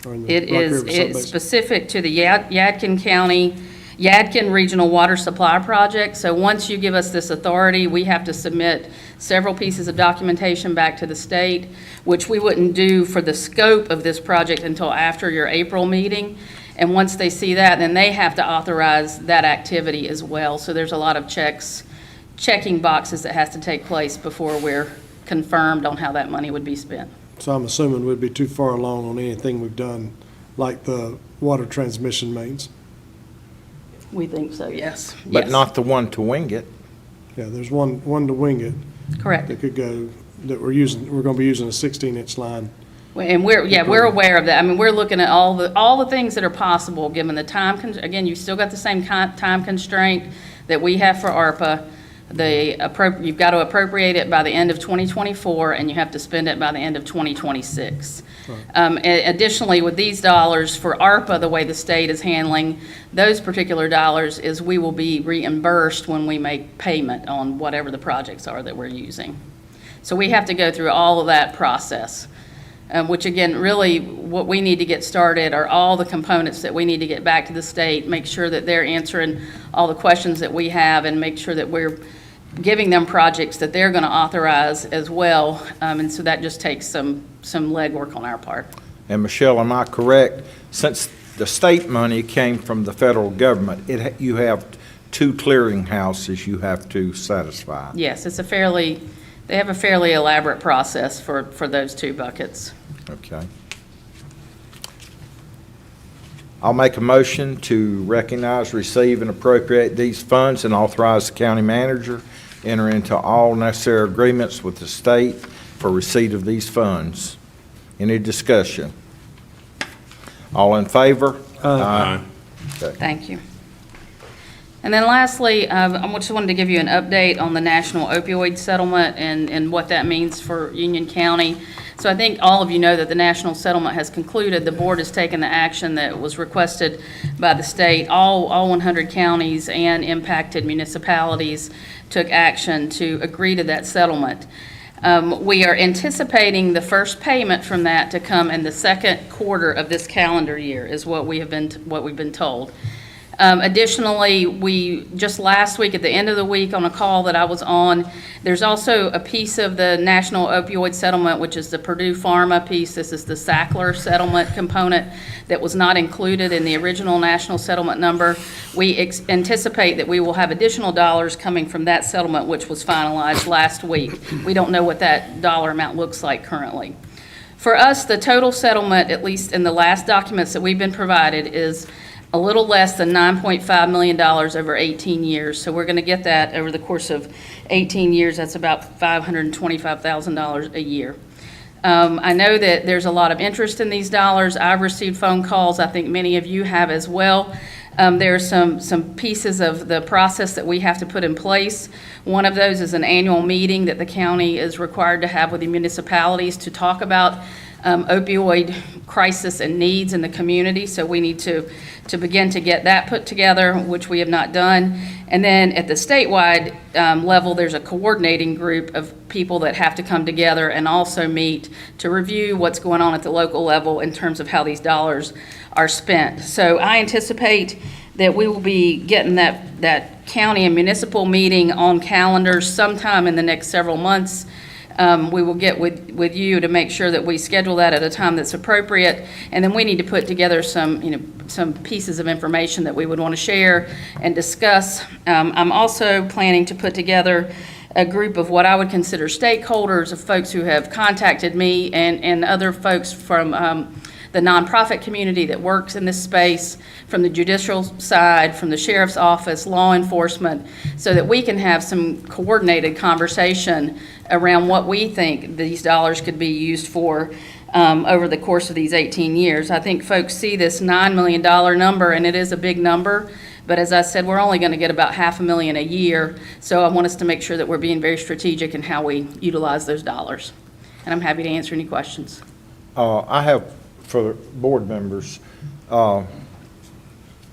Or in the It Rock is, River it's Subbasin? specific to the Yadkin County, Yadkin Regional Water Supply Project. So once you give us this authority, we have to submit several pieces of documentation back to the state, which we wouldn't do for the scope of this project until after your April meeting. And once they see that, then they have to authorize that activity as well. So there's a lot of checking boxes that has to take place before we're confirmed on how that money would be spent. So I'm assuming we'd be too far along on anything we've done, like the water transmission mains. We think so, yes. But Yes. not the one to wing it. Yeah, there's one to wing it Correct. that could go, that we're gonna be using a 16-inch line. And we're aware of that. I mean, we're looking at all the things that are possible, given the time, again, you've still got the same time constraint that we have for ARPA. You've got to appropriate it by the end of 2024, and you have to spend it by the end of 2026. Additionally, with these dollars for ARPA, the way the state is handling those particular dollars is we will be reimbursed when we make payment on whatever the projects are that we're using. So we have to go through all of that process. Which again, really, what we need to get started are all the components that we need to get back to the state, make sure that they're answering all the questions that we have, and make sure that we're giving them projects that they're going to authorize as well. And so that just takes some legwork on our part. And Michelle, am I correct? Since the state money came from the federal government, you have two clearinghouses you have to satisfy. Yes, they have a fairly elaborate process for those two buckets. Okay. I'll make a motion to recognize, receive, and appropriate these funds and authorize the county manager enter into all necessary agreements with the state for receipt of these funds. Any discussion? All in favor? Aye. Okay. Thank you. And then lastly, I just wanted to give you an update on the national opioid settlement and what that means for Union County. So I think all of you know that the national settlement has concluded. The board has taken the action that was requested by the state. All 100 counties and impacted municipalities took action to agree to that settlement. We are anticipating the first payment from that to come in the second quarter of this calendar year, is what we've been told. Additionally, we just last week, at the end of the week, on a call that I was on, there's also a piece of the national opioid settlement, which is the Purdue Pharma piece. This is the Sackler settlement component that was not included in the original national settlement number. We anticipate that we will have additional dollars coming from that settlement, which was finalized last week. We don't know what that dollar amount looks like currently. For us, the total settlement, at least in the last documents that we've been provided, is a little less than $9.5 million over 18 years. So we're going to get that over the course of 18 years. That's about $525,000 a year. I know that there's a lot of interest in these dollars. I've received phone calls. I think many of you have as well. There are some pieces of the process that we have to put in place. One of those is an annual meeting that the county is required to have with the municipalities to talk about opioid crisis and needs in the community. So we need to begin to get that put together, which we have not done. And then at the statewide level, there's a coordinating group of people that have to come together and also meet to review what's going on at the local level in terms of how these dollars are spent. So I anticipate that we will be getting that county and municipal meeting on calendars sometime in the next several months. We will get with you to make sure that we schedule that at a time that's appropriate, and then we need to put together some pieces of information that we would want to share and discuss. I'm also planning to put together a group of what I would consider stakeholders, of folks who have contacted me and other folks from the nonprofit community that works in this space, from the judicial side, from the sheriff's office, law enforcement, so that we can have some coordinated conversation around what we think these dollars could be used for over the course of these 18 years. I think folks see this $9 million number, and it is a big number, but as I said, we're only going to get about $500,000 a year, so I want us to make sure that we're being very strategic in how we utilize those dollars. And I'm happy to answer any questions. I have, for board members,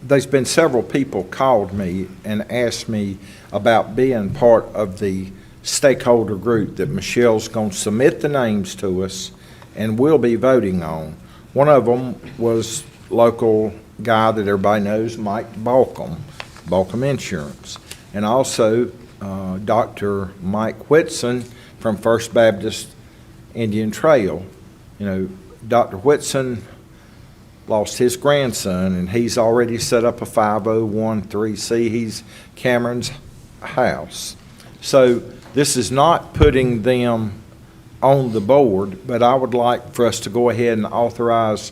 there's been several people called me and asked me about being part of the stakeholder group that Michelle's going to submit the names to us and we'll be voting on. One of them was local guy that everybody knows, Mike Balcom Insurance, and also Dr. Mike Whitson from First Baptist Indian Trail. You know, Dr. Whitson lost his grandson, and he's already set up a 501(c). He's Cameron's house. So this is not putting them on the board, but I would like for us to go ahead and authorize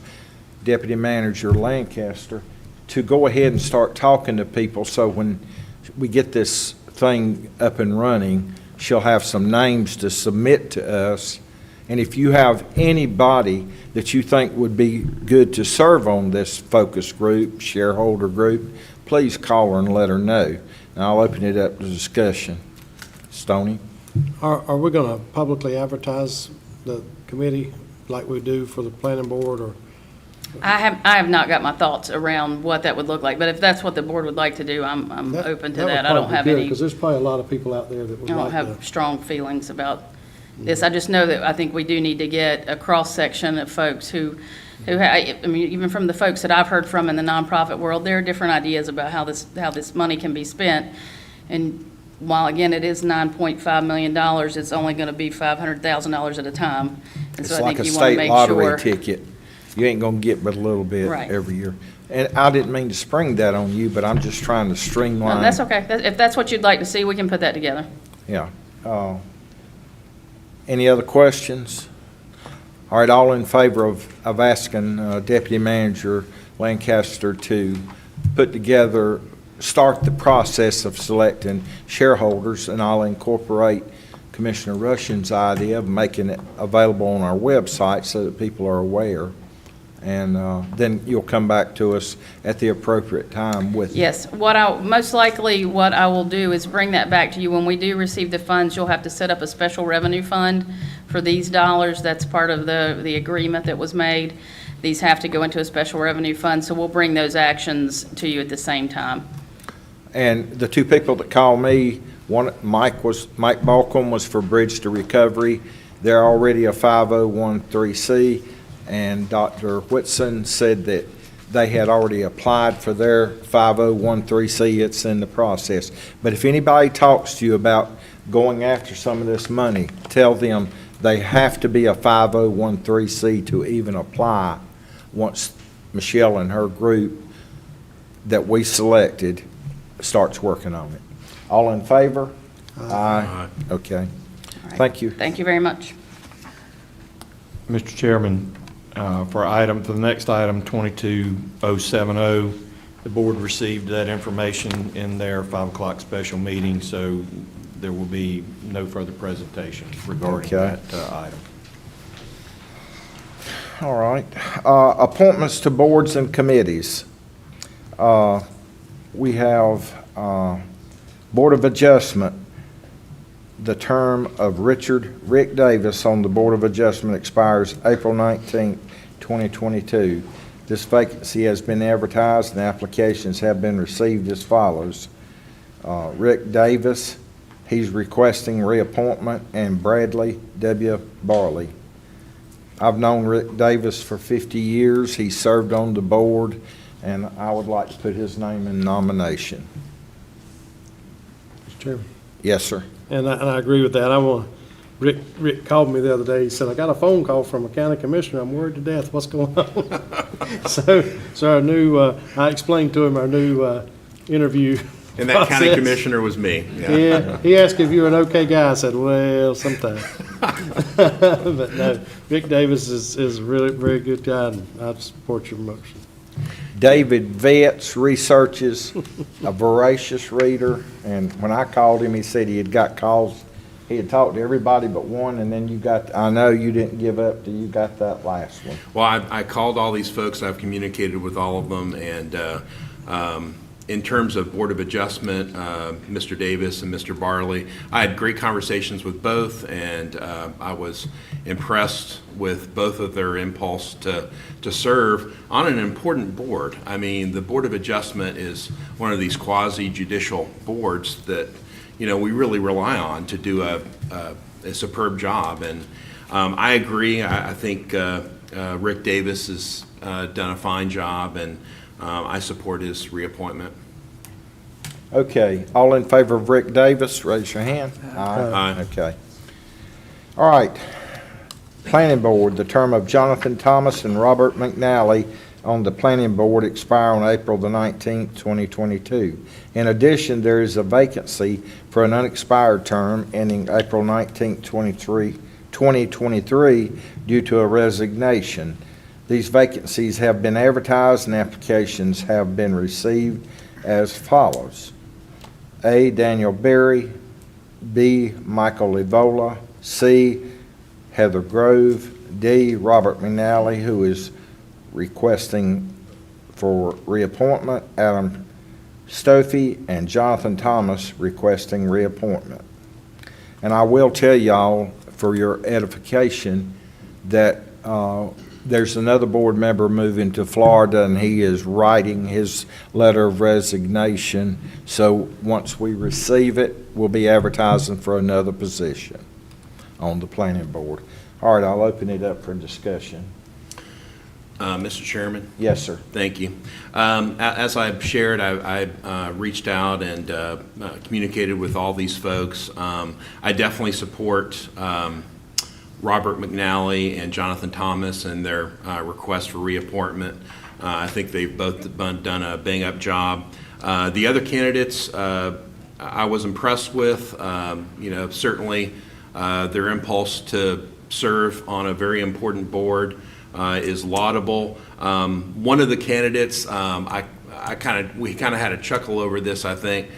Deputy Manager Lancaster to go ahead and start talking to people, so when we get this thing up and running, she'll have some names to submit to us. And if you have anybody that you think would be good to serve on this focus group, shareholder group, please call her and let her know. And I'll open it up to discussion. Stoney? Are we going to publicly advertise the committee like we do for the planning board, or? I have not got my thoughts around what that would look like, but if that's what the board would like to do, I'm open to that. I don't have any. Because there's probably a lot of people out there that would I like don't have strong feelings about this. I just know that I think we do need to get a cross-section of folks who I mean, even from the folks that I've heard from in the nonprofit world, there are different ideas about how this money can be spent. And while, again, it is $9.5 million, it's only going to be $500,000 at a time. And so It's I like think a you want to state make lottery sure. ticket. You ain't gonna get but a little bit Right. every year. And I didn't mean to spring that on you, but I'm just trying to streamline. No, that's okay. If that's what you'd like to see, we can put that together. Yeah. Any other questions? All right, all in favor of asking Deputy Manager Lancaster to put together, start the process of selecting shareholders, and I'll incorporate Commissioner Rushing's idea of making it available on our website so that people are aware. And then you'll come back to us at the appropriate time with. Yes, most likely what I will do is bring that back to you. When we do receive the funds, you'll have to set up a special revenue fund for these dollars. That's part of the agreement that was made. These have to go into a special revenue fund, so we'll bring those actions to you at the same time. And the two people that called me, Mike Balcom was for Bridge to Recovery. They're already a 501(c), and Dr. Whitson said that they had already applied for their 501(c). It's in the process. But if anybody talks to you about going after some of this money, tell them they have to be a 501(c) to even apply once Michelle and her group that we selected starts working on it. All in favor? Aye. Okay. All right. Thank you. Thank you very much. Mr. Chairman, for the next item, 22070, the board received that information in their 5 o'clock special meeting, so there will be no further presentation regarding Okay. that item. All right. Appointments to boards and committees. We have Board of Adjustment. The term of Rick Davis on the Board of Adjustment expires April 19th, 2022. This vacancy has been advertised and applications have been received as follows. Rick Davis, he's requesting reappointment, and Bradley W. Barley. I've known Rick Davis for 50 years. He served on the board, and I would like to put his name in nomination. Mr. Chairman. Yes, sir. And I agree with that. Rick called me the other day. He said, I got a phone call from a county commissioner. I'm worried to death. What's going on? So our new, I explained to him our new interview And that county process. commissioner was me. Yeah, he asked if you were an okay guy. I said, well, sometimes. But no, Rick Davis is a really very good guy, and I support your motion. David Vetts researches, a voracious reader, and when I called him, he said he had got calls. He had talked to everybody but one, and then you got, I know you didn't give up till you got that last one. Well, I called all these folks. I've communicated with all of them, and in terms of Board of Adjustment, Mr. Davis and Mr. Barley, I had great conversations with both, and I was impressed with both of their impulse to serve on an important board. I mean, the Board of Adjustment is one of these quasi-judicial boards that, you know, we really rely on to do a superb job. And I agree. I think Rick Davis has done a fine job, and I support his reappointment. Okay, all in favor of Rick Davis, raise your hand. Aye. Okay. All right. Planning Board, the term of Jonathan Thomas and Robert McNally on the Planning Board expire on April the 19th, 2022. In addition, there is a vacancy for an unexpired term ending April 19th, 2023 due to a resignation. These vacancies have been advertised and applications have been received as follows. A, Daniel Berry. B, Michael Evola. C, Heather Grove. D, Robert McNally, who is requesting for reappointment. Adam Stoffe and Jonathan Thomas requesting reappointment. And I will tell y'all, for your edification, that there's another board member moving to Florida, and he is writing his letter of resignation. So once we receive it, we'll be advertising for another position on the planning board. All right, I'll open it up for discussion. Mr. Chairman? Yes, sir. Thank you. As I've shared, I reached out and communicated with all these folks. I definitely support Robert McNally and Jonathan Thomas and their request for reappointment. I think they've both done a bang-up job. The other candidates I was impressed with. Certainly their impulse to serve on a very important board is laudable. One of the candidates, we kind of had a chuckle over this, I think,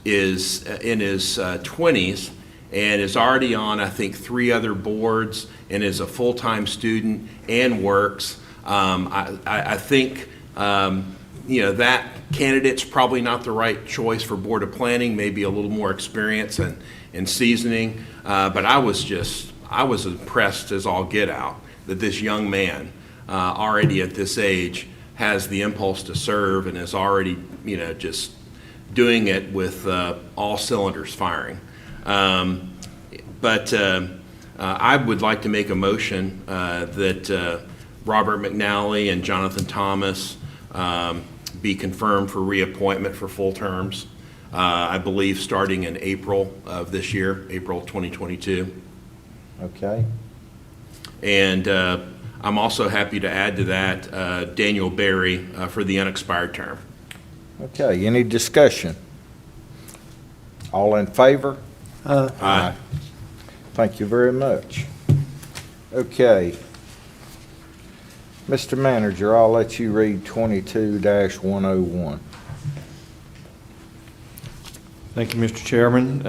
is in his 20s and is already on, I think, 3 other boards and is a full-time student and works. I think, that candidate's probably not the right choice for Board of Planning, maybe a little more experience and seasoning. But I was impressed as all get out that this young man, already at this age, has the impulse to serve and is already, just doing it with all cylinders firing. But I would like to make a motion that Robert McNally and Jonathan Thomas be confirmed for reappointment for full terms, I believe starting in April of this year, April 2022. Okay. And I'm also happy to add to that Daniel Berry for the unexpired term. Okay, any discussion? All in favor? Aye. Thank you very much. Okay. Mr. Manager, I'll let you read 22-101. Thank you, Mr. Chairman.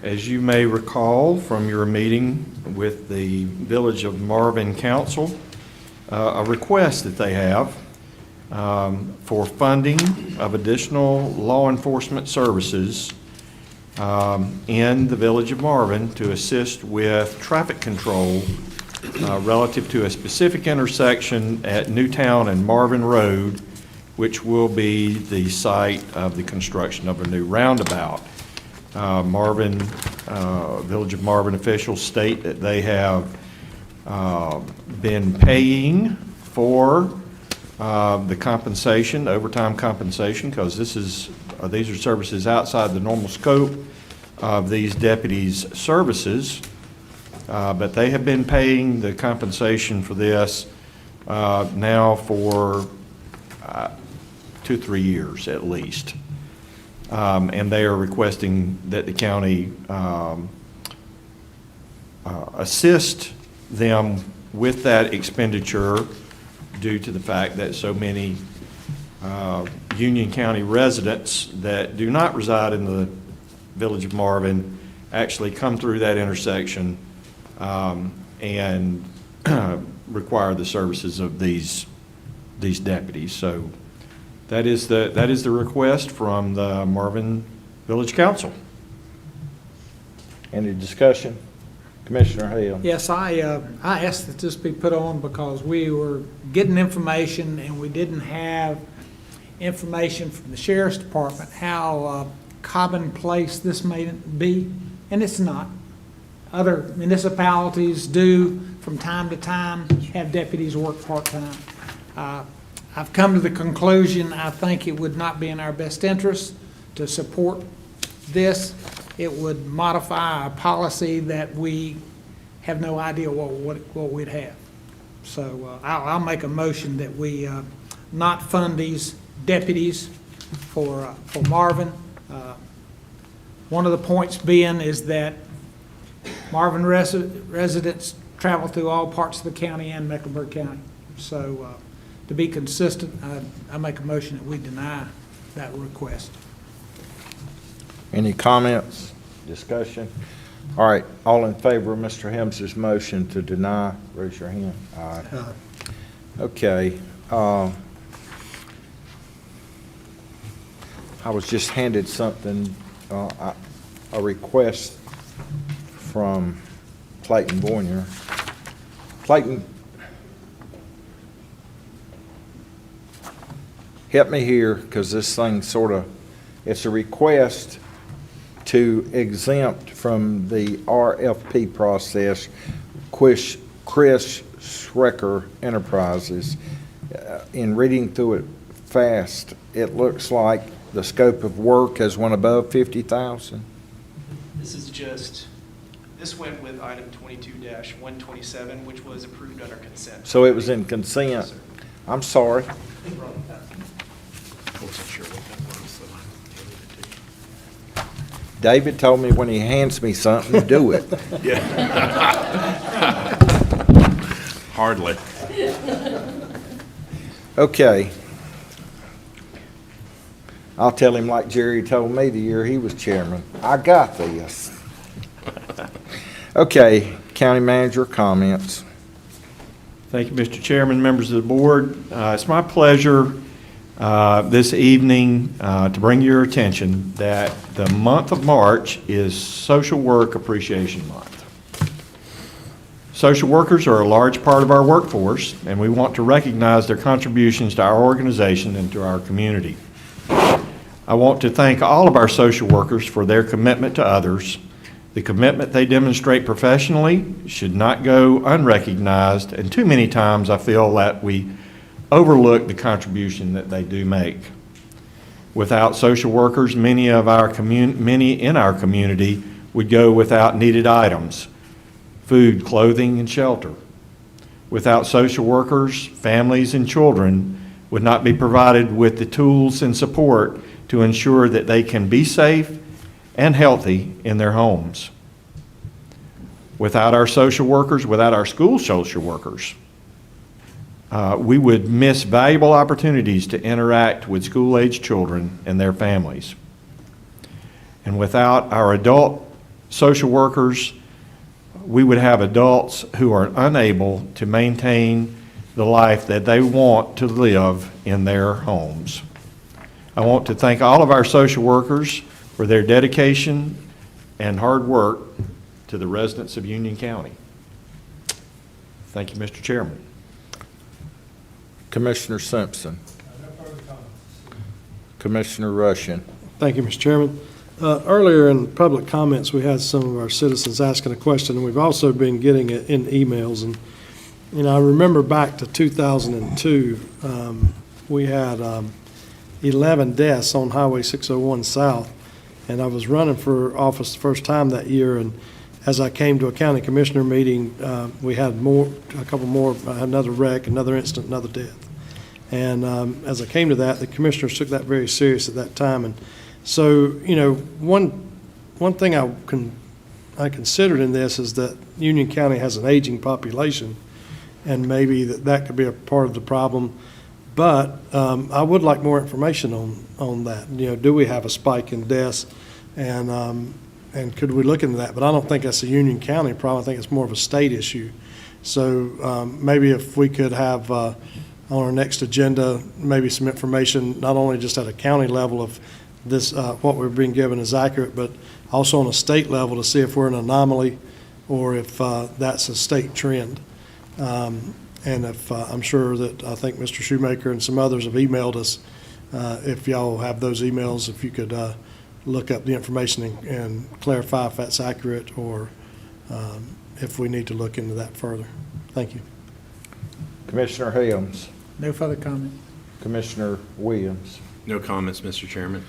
As you may recall from your meeting with the Village of Marvin Council, a request that they have for funding of additional law enforcement services in the Village of Marvin to assist with traffic control relative to a specific intersection at Newtown and Marvin Road, which will be the site of the construction of a new roundabout. Village of Marvin officials state that they have been paying for the compensation, overtime compensation, because these are services outside the normal scope of these deputies' services. But they have been paying the compensation for this now for 2-3 years at least. and they are requesting that the county assist them with that expenditure due to the fact that so many Union County residents that do not reside in the village of Marvin actually come through that intersection and require the services of these deputies. So that is the request from the Marvin Village Council. Any discussion? Commissioner Hale? Yes, I asked that this be put on because we were getting information and we didn't have information from the sheriff's department how commonplace this may be, and it's not. Other municipalities do from time to time have deputies work part-time. I've come to the conclusion I think it would not be in our best interest to support this. It would modify a policy that we have no idea what we'd have. So I'll make a motion that we not fund these deputies for Marvin. One of the points being is that Marvin residents travel through all parts of the county and Mecklenburg County. So to be consistent, I make a motion that we deny that request. Any comments, discussion? All right, all in favor of Mr. Helms's motion to deny, raise your hand. Aye. Okay. I was just handed something, a request from Clayton Boynier. Clayton, help me here, because this thing sort of, it's a request to exempt from the RFP process Chris Schrecker Enterprises. In reading through it fast, it looks like the scope of work has went above 50,000. This went with item 22-127, which was approved under consent. So it was in consent. Yes, sir. I'm sorry. David told me when he hands me something, do it. Hardly. Okay. I'll tell him like Jerry told me the year he was chairman. I got this. Okay, county manager comments. Thank you, Mr. Chairman, members of the board. It's my pleasure this evening to bring your attention that the month of March is Social Work Appreciation Month. Social workers are a large part of our workforce, and we want to recognize their contributions to our organization and to our community. I want to thank all of our social workers for their commitment to others. The commitment they demonstrate professionally should not go unrecognized, and too many times I feel that we overlook the contribution that they do make. Without social workers, many in our community would go without needed items, food, clothing, and shelter. Without social workers, families and children would not be provided with the tools and support to ensure that they can be safe and healthy in their homes. Without our social workers, without our school social workers, we would miss valuable opportunities to interact with school-aged children and their families. And without our adult social workers, we would have adults who are unable to maintain the life that they want to live in their homes. I want to thank all of our social workers for their dedication and hard work to the residents of Union County. Thank you, Mr. Chairman. Commissioner Simpson. Commissioner Rushing. Thank you, Mr. Chairman. Earlier in public comments, we had some of our citizens asking a question, and we've also been getting it in emails. And I remember back to 2002, we had 11 deaths on Highway 601 South, and I was running for office the first time that year, and as I came to a county commissioner meeting, we had a couple more, another wreck, another incident, another death. And as I came to that, the commissioners took that very serious at that time and So, one thing I considered in this is that Union County has an aging population, and maybe that could be a part of the problem. But I would like more information on that. Do we have a spike in deaths, and could we look into that? But I don't think that's a Union County problem. I think it's more of a state issue. So maybe if we could have on our next agenda, maybe some information, not only just at a county level of this, what we're being given is accurate, but also on a state level to see if we're an anomaly or if that's a state trend. And if I'm sure that I think Mr. Shoemaker and some others have emailed us. If y'all have those emails, if you could look up the information and clarify if that's accurate or if we need to look into that further. Thank you. Commissioner Helms, No further comment. Commissioner Williams. No comments, Mr. Chairman.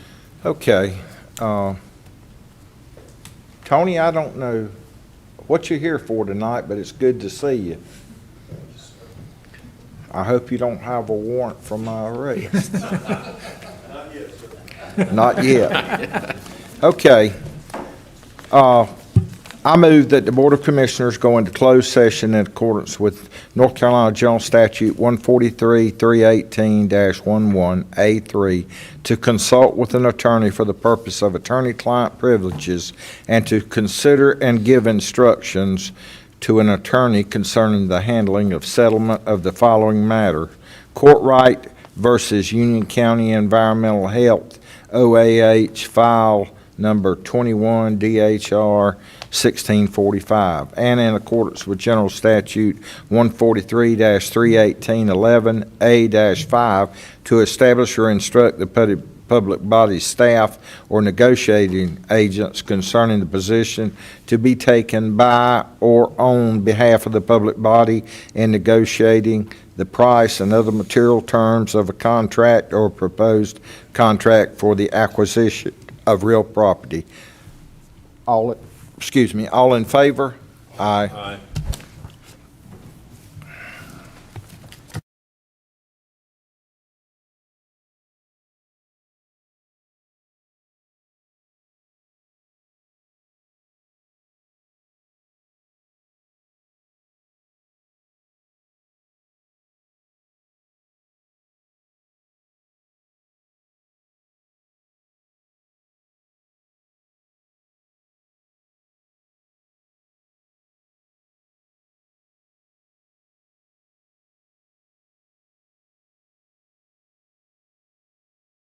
Okay. Tony, I don't know what you're here for tonight, but it's good to see you. I hope you don't have a warrant for my arrest. Not yet, sir. Not yet. Okay. I move that the Board of Commissioners go into closed session in accordance with North Carolina General Statute 143-318-11A3 to consult with an attorney for the purpose of attorney-client privileges and to consider and give instructions to an attorney concerning the handling of settlement of the following matter: Courtright versus Union County Environmental Health, OAH file number 21 DHR 1645, and in accordance with General Statute 143-318-11A-5 to establish or instruct the public body staff or negotiating agents concerning the position to be taken by or on behalf of the public body in negotiating the price and other material terms of a contract or proposed contract for the acquisition of real property. All in favor? Aye.